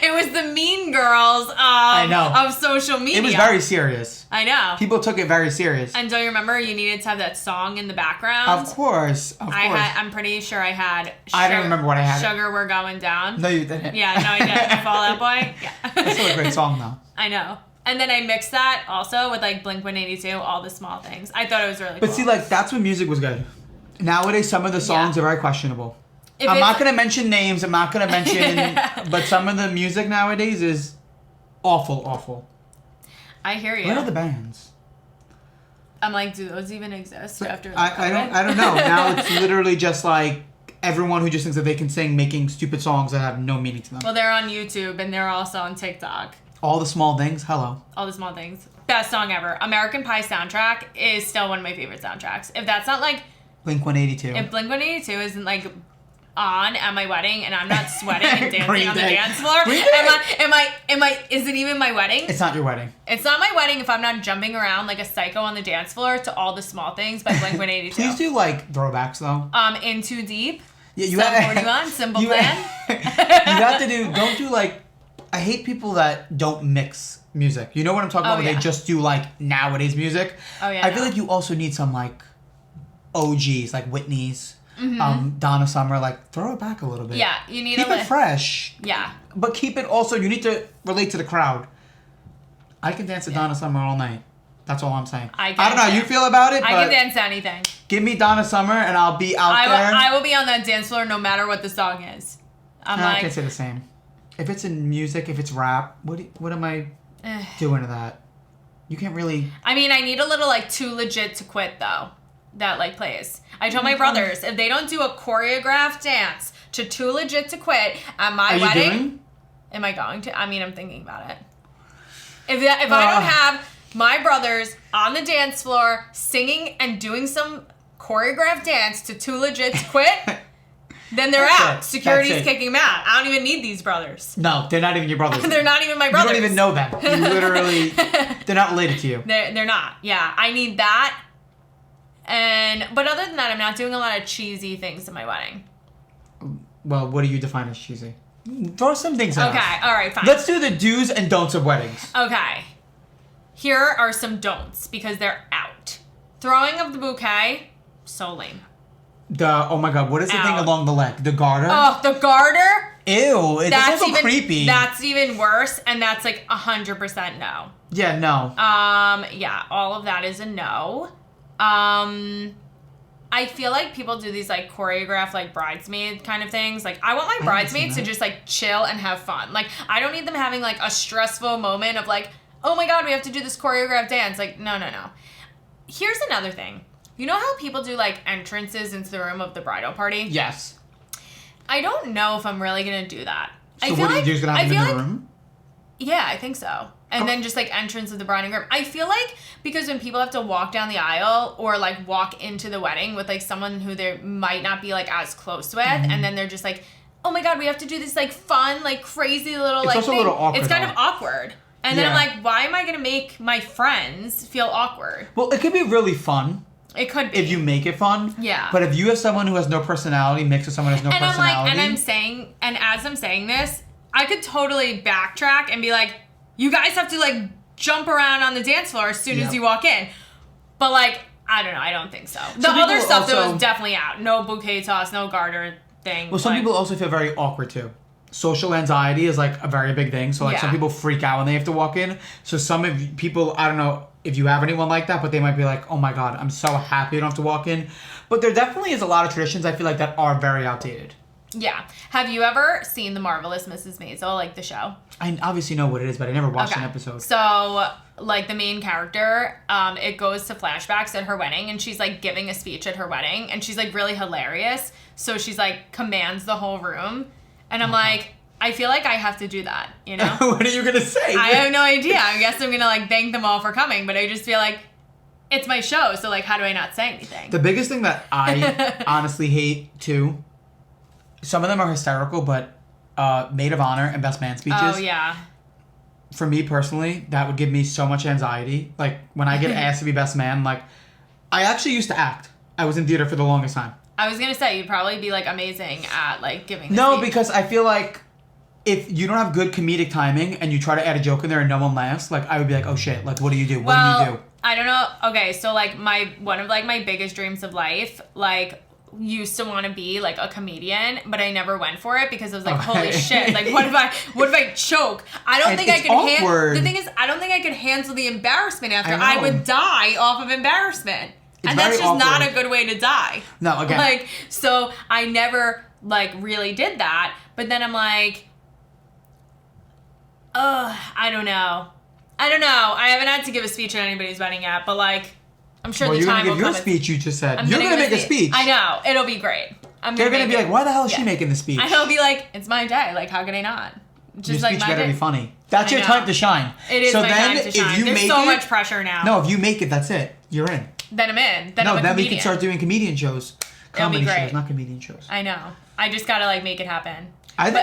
it was the Mean Girls of social media. It was very serious. I know. People took it very serious. And don't you remember you needed to have that song in the background? Of course. I'm pretty sure I had I don't remember what I had. Sugar We're Going Down. No, you didn't. Yeah, no, I didn't. Fall Out Boy. Yeah. It's still a great song though. I know. And then I mixed that also with like Blink-182, all the small things. I thought it was really cool. But see, like that's when music was good. Nowadays, some of the songs are very questionable. I'm not going to mention names. I'm not going to mention... But some of the music nowadays is awful. I hear you. Where are the bands? I'm like, do those even exist after I don't know. Now it's literally just like everyone who just thinks that they can sing making stupid songs that have no meaning to them. Well, they're on YouTube and they're also on TikTok. All the Small Things. Hello. All the Small Things. Best song ever. American Pie soundtrack is still one of my favorite soundtracks. If that's not like... Blink-182. If Blink-182 isn't like... on at my wedding and I'm not sweating and dancing Green on the Day. dance floor, Green Day. is it even my wedding? It's not your wedding. It's not my wedding if I'm not jumping around like a psycho on the dance floor to All the Small Things by Blink-182. Please do like throwbacks though. In Too Deep. Yeah, you Sum have 41, Simple you Plan. you have to don't do like, I hate people that don't mix music. You know what I'm talking about? Where they just do like nowadays music. Oh yeah. I feel like you also need some like OGs, like Whitney's, Donna Summer, like throw it back a little bit. Yeah, you need keep it fresh. Yeah. But keep it also, you need to relate to the crowd. I can dance to Donna Summer all night. That's all I'm saying. I don't know how you feel about it, I but can dance to anything. Give me Donna Summer and I'll be out there. I will be on that dance floor no matter what the song is. I can say the same. If it's in music, if it's rap, what am I doing to that? You can't really... I mean, I need a little, like, Too Legit to Quit, though, that, like, plays. I told my brothers, if they don't do a choreographed dance to Too Legit to Quit at my wedding... Are you doing? Am I going to? I mean, I'm thinking about it. If I don't have my brothers on the dance floor singing and doing some choreographed dance to Too Legit to Quit... Then they're out. Security's kicking them out. I don't even need these brothers. No, they're not even your brothers. They're not even my brothers. You don't even know them. You literally, they're not related to you. They're not. Yeah, I need that. But other than that, I'm not doing a lot of cheesy things at my wedding. Well, what do you define as cheesy? Throw some things out. Okay, all right, fine. Let's do the do's and don'ts of weddings. Okay. Here are some don'ts because they're out. Throwing of the bouquet, so lame. Oh my god, what is the thing along the leg? The garter? Oh, the garter? Ew, that's also creepy. That's even worse, and that's like 100% no. Yeah, no. Yeah, all of that is a no. I feel like people do these like choreographed like bridesmaid kind of things. Like I want my bridesmaids to just like chill and have fun. Like I don't need them having like a stressful moment of like, oh my god, we have to do this choreographed dance. Like no. Here's another thing. You know how people do, like, entrances into the room of the bridal party? Yes. I don't know if I'm really going to do that. So what are you just going to have them in the room? Yeah, I think so. And then just, like, entrance of the bride and groom. I feel like because when people have to walk down the aisle or, like, walk into the wedding with, like, someone who they might not be, like, as close with, and then they're just like, oh, my God, we have to do this, like, fun, like, crazy little, like, It's also a little awkward. It's kind of awkward. And then I'm like, why am I going to make my friends feel awkward? Well, it could be really fun. It could be. If you make it fun. Yeah. But if you have someone who has no personality mixed with someone who has no personality. And as I'm saying this, I could totally backtrack and be like, you guys have to like jump around on the dance floor as soon as you walk in. But like, I don't know, I don't think so. The other stuff that was definitely out. No bouquet toss, no garter thing. Well, some people also feel very awkward too. Social anxiety is like a very big thing. So like some people freak out when they have to walk in. So some of people, I don't know if you have anyone like that, but they might be like, oh my God, I'm so happy I don't have to walk in. But there definitely is a lot of traditions I feel like that are very outdated. Yeah. Have you ever seen The Marvelous Mrs. Maisel, like the show? I obviously know what it is, but I never watched an episode. So, like the main character, it goes to flashbacks at her wedding, and she's like giving a speech at her wedding, and she's like really hilarious. So she's like commands the whole room, and I'm like, I feel like I have to do that, you know? What are you gonna say? I have no idea. I guess I'm gonna like thank them all for coming, but I just feel like it's my show, so like how do I not say anything? The biggest thing that I honestly hate too, some of them are hysterical, but maid of honor and best man speeches. Oh yeah. For me personally, that would give me so much anxiety. Like when I get asked to be best man, like I actually used to act. I was in theater for the longest time. I was gonna say you'd probably be like amazing at like giving the No, speech. because I feel like if you don't have good comedic timing and you try to add a joke in there and no one laughs, like I would be like, oh shit, like what do you do? What do you do? I don't know. Okay, so like one of like my biggest dreams of life, like used to want to be like a comedian, but I never went for it because I was like, holy shit, like what if I choke? I don't think I could handle. The thing is, I don't think I could handle the embarrassment after. I would die off of embarrassment. And that's just not a good way to die. No, again. Like, so I never like really did that, but then I'm like, I don't know. I haven't had to give a speech at anybody's wedding yet, but like, I'm sure the time will come. You're going to give your speech, you just said. You're going to make a speech. I know. It'll be great. They're going to be like, why the hell is she making the speech? And I'll be like, it's my day. Like, how could I not? Just your speech better be funny. That's your time to shine. It is my time to shine. There's so much pressure now. No, if you make it, that's it. You're in. Then I'm in. Then we can start doing comedian shows. Comedy great. shows, not comedian shows. I know. I just gotta like make it happen. But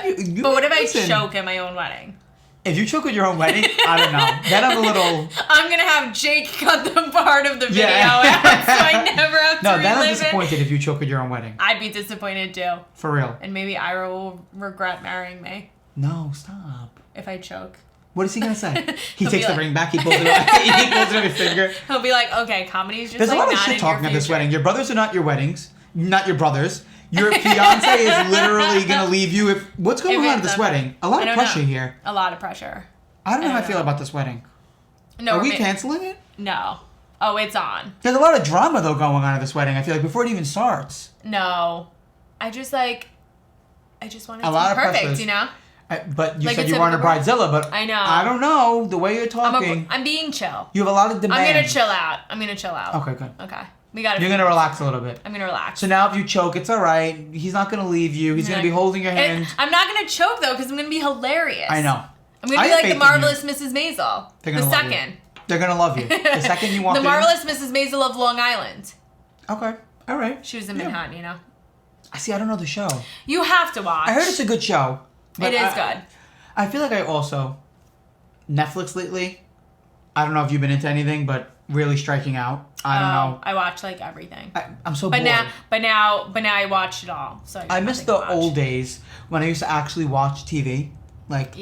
what if I choke at my own wedding? If you choke at your own wedding, I don't know. Then I'm a little... I'm gonna have Jake cut the part of the video out so I never have to No, then I'm relive disappointed if you choke at your own wedding. I'd be disappointed too. For real. And maybe Ira will regret marrying me. No, stop. If I choke. What is he gonna say? He takes the ring back, he pulls it out, he pulls it on his finger. He'll be like, okay, comedy's just There's like a lot of not shit in talking your at this future. wedding. Your brothers are not your weddings. Not your brothers. Your fiance is literally gonna leave you if... What's going on at this wedding? A lot of pressure here. A lot of pressure. I don't know how I feel about this wedding. No, Are we canceling it? No. Oh, it's on. There's a lot of drama, though, going on at this wedding. I feel like before it even starts. No. I just want it to be lot of perfect, pressures. you know? But you Like said a you weren't a typical bridezilla, but I know. I don't know. The way you're talking. I'm being chill. You have a lot of demands. I'm gonna chill out. Okay, good. Okay. We gotta. You're gonna relax a little bit. I'm gonna relax. So now if you choke, it's all right. He's not gonna leave you. He's gonna be holding your hand. I'm not gonna choke though, because I'm gonna be hilarious. I know. I'm gonna be like the marvelous Mrs. Maisel. They're gonna the love second. You. They're gonna love you. The second you walk the in. marvelous Mrs. Maisel of Long Island. Okay. All right. She was in Manhattan, you know. I see. I don't know the show. You have to watch. I heard it's a good show. It is good. I feel like I also Netflix lately. I don't know if you've been into anything, but really striking out. I don't know. I watch like everything. I'm so but bored. Now I watched it all. So I miss the old days when I used to actually watch TV, like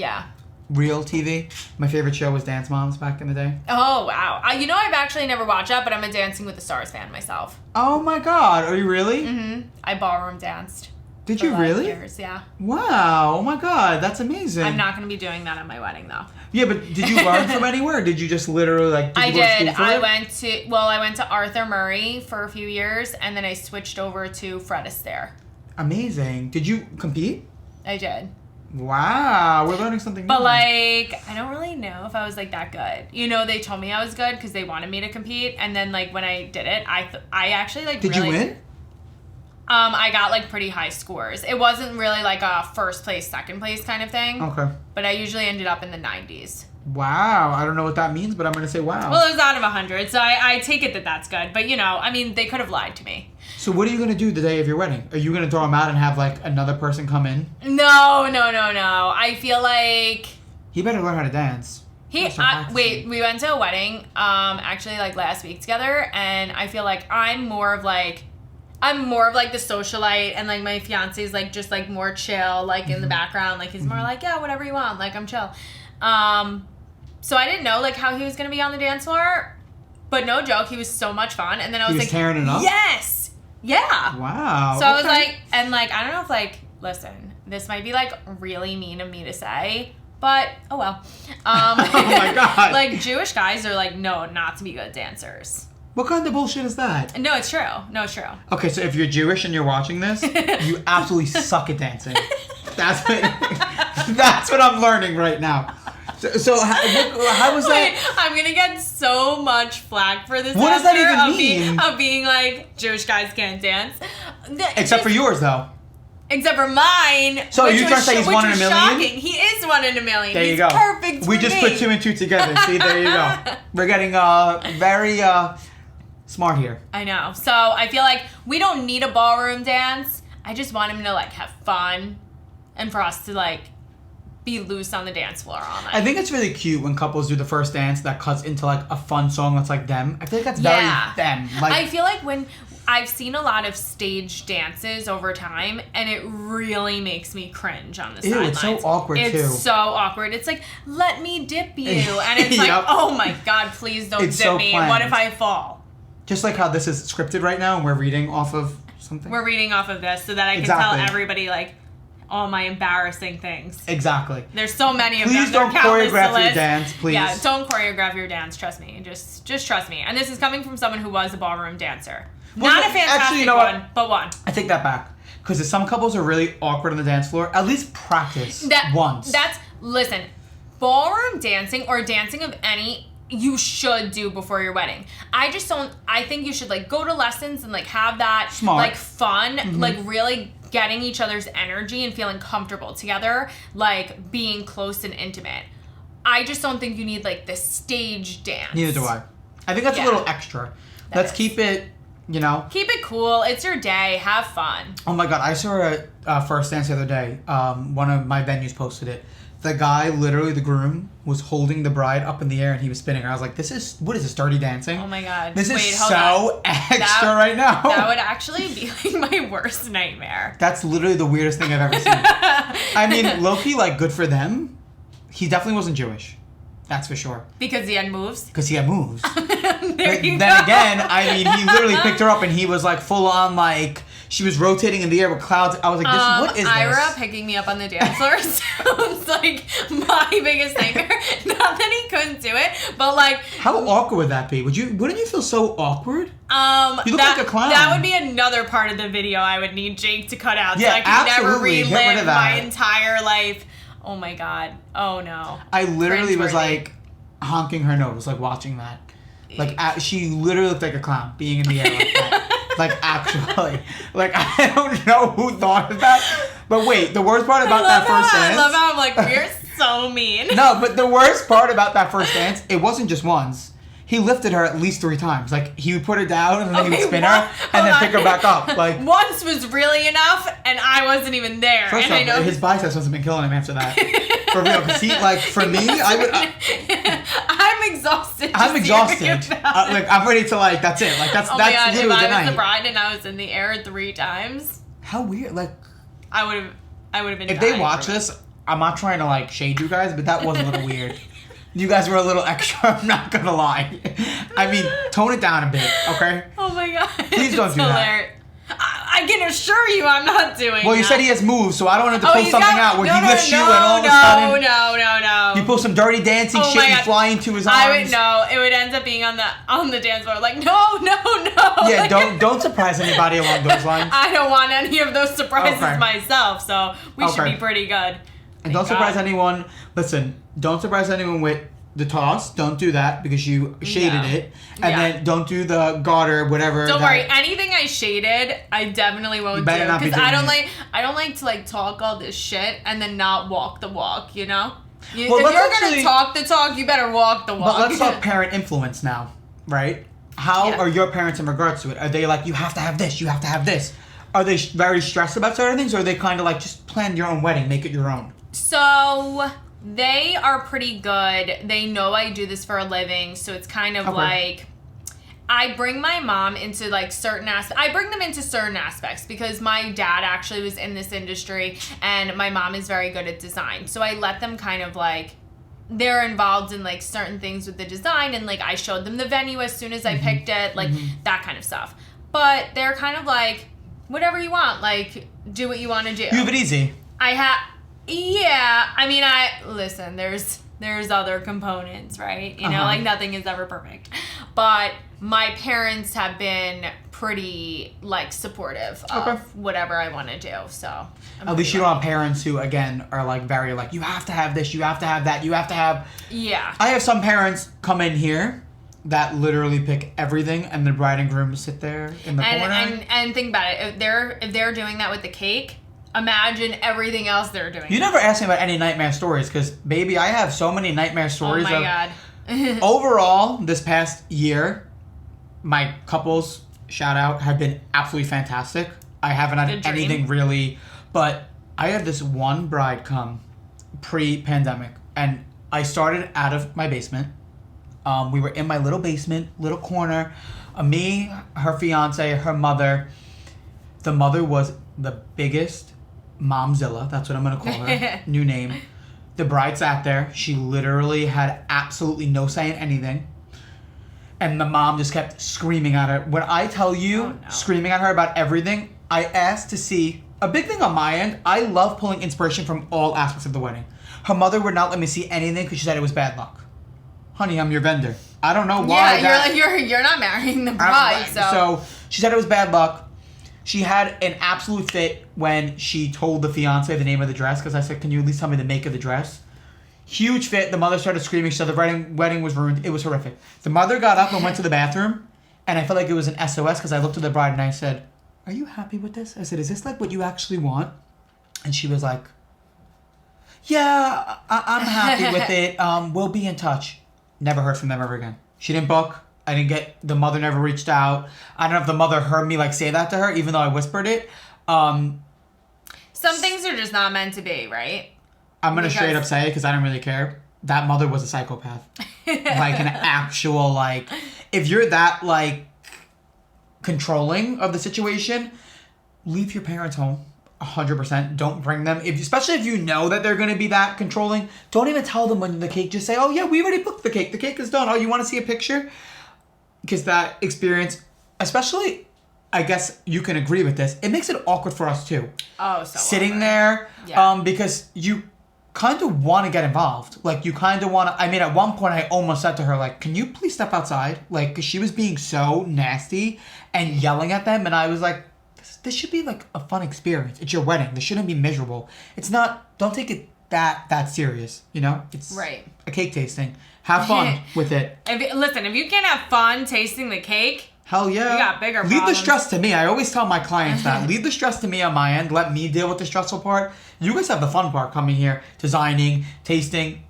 real TV. My favorite show was Dance Moms back in the day. Oh wow! I've actually never watched that, but I'm a Dancing with the Stars fan myself. Oh my God! Are you really? Mm-hmm. I ballroom danced. Did you really? Years, yeah. Wow! Oh my God! That's amazing. I'm not going to be doing that at my wedding though. Yeah, but did you learn from anywhere? Or did you just literally like? I did. I went to Arthur Murray for a few years, and then I switched over to Fred Astaire. Amazing. Did you compete? I did. Wow, we're learning something new. But I don't really know if I was like that good. They told me I was good because they wanted me to compete, and then like when I did it, I actually like. Did you win? I got like pretty high scores. It wasn't really like a first place, second place kind of thing. Okay. But I usually ended up in the 90s. Wow, I don't know what that means, but I'm gonna say wow. Well, it was out of 100, so I take it that that's good. But they could have lied to me. So what are you gonna do the day of your wedding? Are you gonna throw him out and have like another person come in? No. I feel like he better learn how to dance. We went to a wedding, actually like last week together, and I feel like I'm more of like the socialite, and like my fiance is like just like more chill, like in the background, like he's more like, yeah, whatever you want, like I'm chill. So I didn't know like how he was gonna be on the dance floor, but no joke, he was so much fun. And then I was like, tearing it up? Yes, yeah. Wow. So I was like, and like I don't know if like, listen, this might be like really mean of me to say, but oh well. Oh my God. Like Jewish guys are like known not to be good dancers. What kind of bullshit is that? No, it's true. Okay, so if you're Jewish and you're watching this, you absolutely suck at dancing. That's what I'm learning right now. So how was that? I'm gonna get so much flack for this. What does that even mean? Of being like Jewish guys can't dance. Except for yours, though. Except for mine. So are you trying to say he's 1 in a million? Shocking. He is 1 in a million. There you he's go. Perfect. We just put 2 and 2 together. See, there you go. We're getting very smart here. I know. So I feel like we don't need a ballroom dance. I just want him to like have fun, and for us to like be loose on the dance floor all night. I think it's really cute when couples do the first dance that cuts into like a fun song that's like them. I feel like that's very them. Like, I feel like when I've seen a lot of stage dances over time, and it really makes me cringe on the sidelines. It's so awkward too. It's so awkward. It's like, let me dip you, and it's like, oh my God, please don't dip me. And what if I fall? Just like how this is scripted right now, and we're reading off of something. We're reading off of this so that I can tell everybody like all my embarrassing things. Exactly. There's so many of them. Please don't choreograph your dance, please. Yeah, don't choreograph your dance. Trust me. Just trust me. And this is coming from someone who was a ballroom dancer. Well, not a fantastic one, but one. I take that back. Because some couples are really awkward on the dance floor. At least practice once. Listen, ballroom dancing or dancing of any, you should do before your wedding. I think you should like go to lessons and like have that like fun, like really getting each other's energy and feeling comfortable together, like being close and intimate. I just don't think you need like this stage dance. Neither do I. I think that's a little extra. Let's keep it You know? Keep it cool. It's your day. Have fun. Oh my God, I saw a first dance the other day. One of my venues posted it. The guy, literally the groom, was holding the bride up in the air and he was spinning her. I was like, what is this, Dirty Dancing? Oh my God. This is so extra right now. That would actually be like my worst nightmare. That's literally the weirdest thing I've ever seen. I mean, low-key, like, good for them. He definitely wasn't Jewish. That's for sure. Because he had moves? Because he had moves. Then again, I mean, he literally picked her up and he was like full on like, she was rotating in the air with clouds. I was like, what is this? Ira picking me up on the dance floor sounds like my biggest nightmare. Not that he couldn't do it, but like... How awkward would that be? Wouldn't you feel so awkward? You look like a clown. That would be another part of the video I would need Jake to cut out. Yeah, so I could never absolutely. relive my entire life. Oh my God. Oh no. I literally was like honking her nose, like watching that. Like, she literally looked like a clown being in the air like that. Like, actually. Like, I don't know who thought of that. But wait, the worst part about that first dance... I love how I'm like, we're so mean. No, but the worst part about that first dance, it wasn't just once. He lifted her at least 3 times. Like, he would put her down, and then he would spin her, and then pick her back up. Like, once was really enough, and I wasn't even there. First and off, his biceps must have been killing him after that. For real, because he, like, for me, I would... I'm exhausted. I'm exhausted. Like, I'm ready to, like, that's it. Like, that's literally the night. If I was the bride and I was in the air 3 times... How weird. Like... I would have been... If they watch this, I'm not trying to, like, shade you guys, but that was a little weird. You guys were a little extra, I'm not gonna lie. I mean, tone it down a bit, okay? Oh my God. Please don't do that. I can assure you I'm not doing Well, you said he has moves, so I don't want him to pull something out where he lifts you and all of a sudden... No. You pull some dirty dancing shit and you fly into his arms. It would end up being on the dance floor. Like, no. Yeah, don't surprise anybody along those lines. I don't want any of those surprises myself, so we should be pretty good. And don't surprise anyone. Listen, don't surprise anyone with the toss. Don't do that because you shaded it. And then don't do the garter, whatever. Don't worry. Anything I shaded, I definitely won't do. Because I don't like to like talk all this shit and then not walk the walk, you know? If you're gonna talk the talk, you better walk the walk. But let's talk parent influence now, right? How are your parents in regards to it? Are they like, you have to have this, you have to have this? Are they very stressed about certain things, or are they kind of like, just plan your own wedding, make it your own? So they are pretty good. They know I do this for a living, so it's kind of like I bring my mom into like certain aspects. I bring them into certain aspects because my dad actually was in this industry and my mom is very good at design. So I let them kind of like, they're involved in like certain things with the design, and like I showed them the venue as soon as I picked it, like that kind of stuff. But they're kind of like, whatever you want, like do what you want to do. You have it easy. Yeah, I mean, listen, there's other components, right? You know, like nothing is ever perfect. But my parents have been pretty, like, supportive of whatever I want to do, so. At least you don't have parents who, again, are, like, very, like, you have to have this, you have to have that, you have to have... Yeah. I have some parents come in here that literally pick everything, and the bride and groom sit there in the corner. And think about it. If they're doing that with the cake... Imagine everything else they're doing. You never asked me about any nightmare stories, because, baby, I have so many nightmare stories. Oh, my God. Overall, this past year, my couples, shout out, have been absolutely fantastic. I haven't had anything really, but I had this one bride come pre-pandemic, and I started out of my basement. We were in my little basement, little corner. Me, her fiance, her mother. The mother was the biggest... Momzilla, that's what I'm going to call her. New name. The bride sat there. She literally had absolutely no say in anything. And the mom just kept screaming at her. When I tell you, screaming at her about everything, I asked to see... A big thing on my end, I love pulling inspiration from all aspects of the wedding. Her mother would not let me see anything because she said it was bad luck. Honey, I'm your vendor. I don't know why. Yeah, you're not marrying the bride, So she said it was bad luck. She had an absolute fit when she told the fiance the name of the dress, because I said, can you at least tell me the make of the dress? Huge fit. The mother started screaming. She said the wedding was ruined. It was horrific. The mother got up and went to the bathroom, and I felt like it was an SOS because I looked at the bride and I said, are you happy with this? I said, is this like what you actually want? And she was like, yeah, I'm happy with it. We'll be in touch. Never heard from them ever again. She didn't book. I didn't get, the mother never reached out. I don't know if the mother heard me like say that to her, even though I whispered it. Some things are just not meant to be, right? I'm going to straight up say it because I don't really care. That mother was a psychopath. Like an actual, like, if you're that, like, controlling of the situation, leave your parents home. 100%. Don't bring them. Especially if you know that they're going to be that controlling, don't even tell them when the cake. Just say, oh, yeah, we already booked the cake. The cake is done. Oh, you want to see a picture? Because that experience, especially, I guess you can agree with this, it makes it awkward for us, too. Oh, so sitting awkward. There, yeah. Because you kind of want to get involved. Like, you kind of want to... I mean, at one point, I almost said to her, like, can you please step outside? Like, because she was being so nasty and yelling at them, and I was like, this should be, like, a fun experience. It's your wedding. This shouldn't be miserable. It's not... Don't take it that serious, you know? It's right. A cake tasting. Have fun with it. Listen, if you can't have fun tasting the cake... Hell yeah. You got bigger Leave problems. the stress to me. I always tell my clients that. Leave the stress to me on my end. Let me deal with the stressful part. You guys have the fun part coming here. Designing, tasting.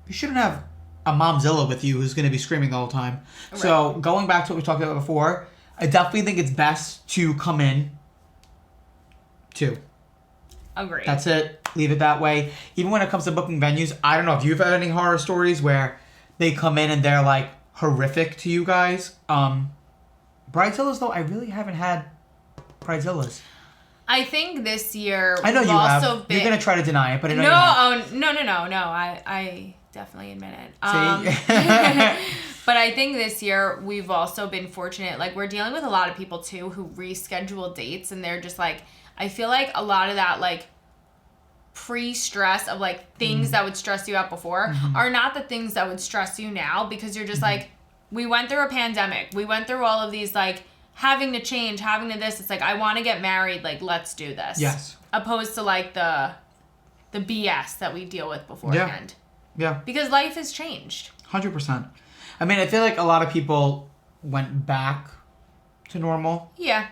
You shouldn't have a momzilla with you who's going to be screaming the whole time. Right. So going back to what we talked about before, I definitely think it's best to come in two. Agree. That's it. Leave it that way. Even when it comes to booking venues, I don't know if you've had any horror stories where they come in and they're like horrific to you guys. Bridezillas, though, I really haven't had Bridezillas. I think this year I know we've you also have. been... You're going to try to deny it, but I know you have. No. I definitely admit it. But I think this year we've also been fortunate. Like, we're dealing with a lot of people, too, who reschedule dates, and they're just like... I feel like a lot of that, like, pre-stress of, like, things that would stress you out before are not the things that would stress you now, because you're just like... We went through a pandemic. We went through all of these, like, having to change, having to this. It's like, I want to get married. Like, let's do this. Yes. Opposed to, like, the BS that we deal with beforehand. Yeah. Because life has changed. 100%. I mean, I feel like a lot of people went back to normal. Yeah.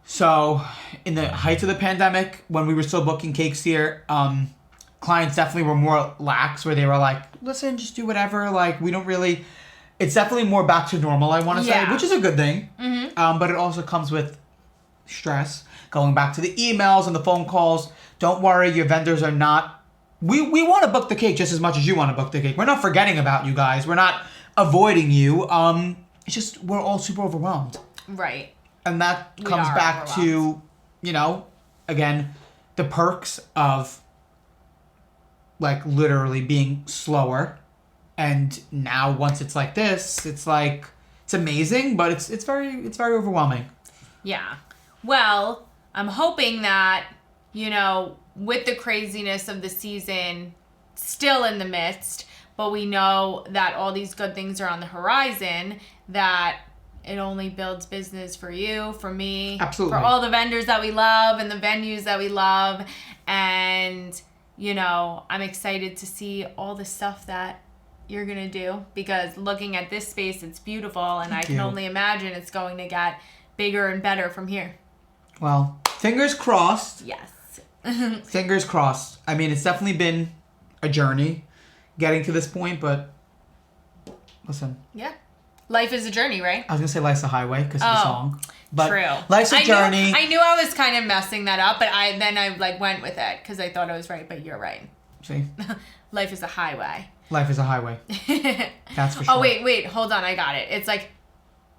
So, in the height of the pandemic, when we were still booking cakes here, clients definitely were more lax, where they were like, listen, just do whatever. Like, we don't really... It's definitely more back to normal, I want to say, which is a good thing. But it also comes with stress. Going back to the emails and the phone calls. Don't worry, your vendors are not... We want to book the cake just as much as you want to book the cake. We're not forgetting about you guys. We're not avoiding you. It's just we're all super overwhelmed. Right. And that comes back to, you know, again, the perks of, like, literally being slower. And now once it's like this, it's like, it's amazing, but it's very overwhelming. Yeah. Well, I'm hoping that, you know, with the craziness of the season still in the midst, but we know that all these good things are on the horizon, that it only builds business for you, for me, absolutely, for all the vendors that we love and the venues that we love. And, you know, I'm excited to see all the stuff that you're going to do, because looking at this space, it's beautiful, and I can only imagine it's going to get bigger and better from here. Well, fingers crossed. Yes. Fingers crossed. I mean, it's definitely been a journey getting to this point, but listen. Yeah. Life is a journey, right? I was going to say life's a highway because of the song. But true. Life's a journey. I knew I was kind of messing that up, but I like went with it because I thought I was right, but you're right. See? Life is a highway. Life is a highway. That's for sure. Oh, wait. Hold on. I got it. It's like,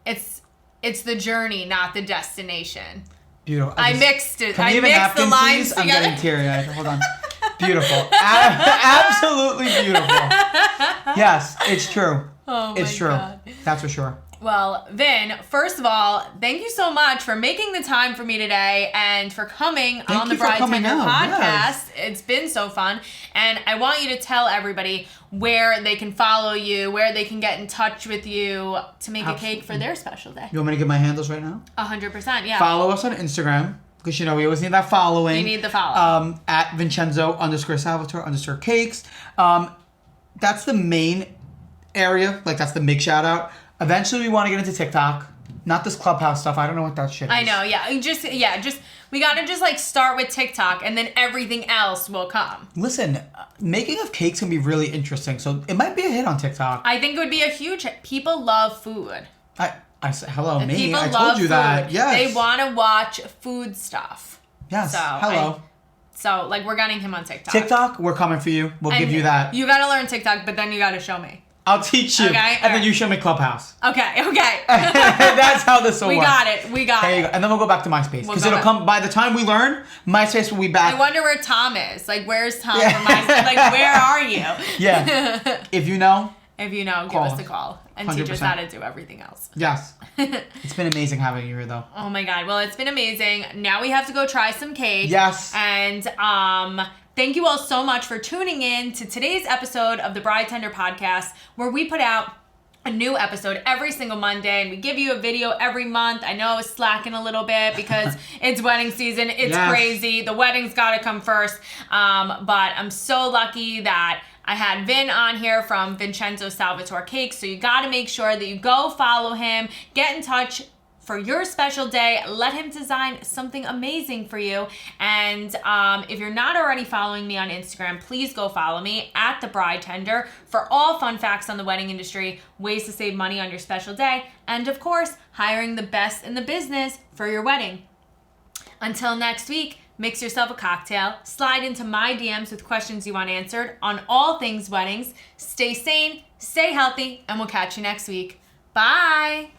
it's the journey, not the destination. Beautiful. I mixed it. Can I you mixed the lines together? I'm getting teary-eyed. Hold on. Beautiful. Absolutely beautiful. Yes, it's true. Oh, it's true. God. That's for sure. Well, Vin, first of all, thank you so much for making the time for me today and for coming on the Bridetender podcast. Yes. It's been so fun. And I want you to tell everybody where they can follow you, where they can get in touch with you to make a cake for their special day. You want me to give my handles right now? 100%, yeah. Follow us on Instagram, because, you know, we always need that following. We need the follow. At Vincenzo_Salvatore_cakes. That's the main area. Like, that's the big shout out. Eventually, we want to get into TikTok. Not this Clubhouse stuff. I don't know what that shit is. I know, yeah. We gotta just like start with TikTok and then everything else will come. Listen, making of cakes can be really interesting, so it might be a hit on TikTok. I think it would be a huge hit. People love food. I said, hello, me. People I love told you food. that. Yes. They want to watch food stuff. Yes. So hello. So, like, we're getting him on TikTok. TikTok, we're coming for you. We'll give you that. You gotta learn TikTok, but then you gotta show me. I'll teach you. Okay, and then you show me Clubhouse. Okay. That's how this will work. We got There you it. go. And then we'll go back to MySpace. Because it'll come, by the time we learn, MySpace will be back. I wonder where Tom is. Like, where's Tom from MySpace? Like, where are you? Yeah. If you know. If you know, give us a call. And 100%. teach us how to do everything else. Yes. It's been amazing having you here, though. Oh my God. Well, it's been amazing. Now we have to go try some cake. Yes. And thank you all so much for tuning in to today's episode of the Bridetender podcast, where we put out a new episode every single Monday, and we give you a video every month. I know it's slacking a little bit because it's wedding season. It's crazy. The wedding's got to come first. But I'm so lucky that I had Vin on here from Vincenzo Salvatore Cakes. So you got to make sure that you go follow him, get in touch for your special day. Let him design something amazing for you. And if you're not already following me on Instagram, please go follow me at the Bridetender for all fun facts on the wedding industry, ways to save money on your special day, and of course, hiring the best in the business for your wedding. Until next week, mix yourself a cocktail, slide into my DMs with questions you want answered on all things weddings. Stay sane, stay healthy, and we'll catch you next week. Bye!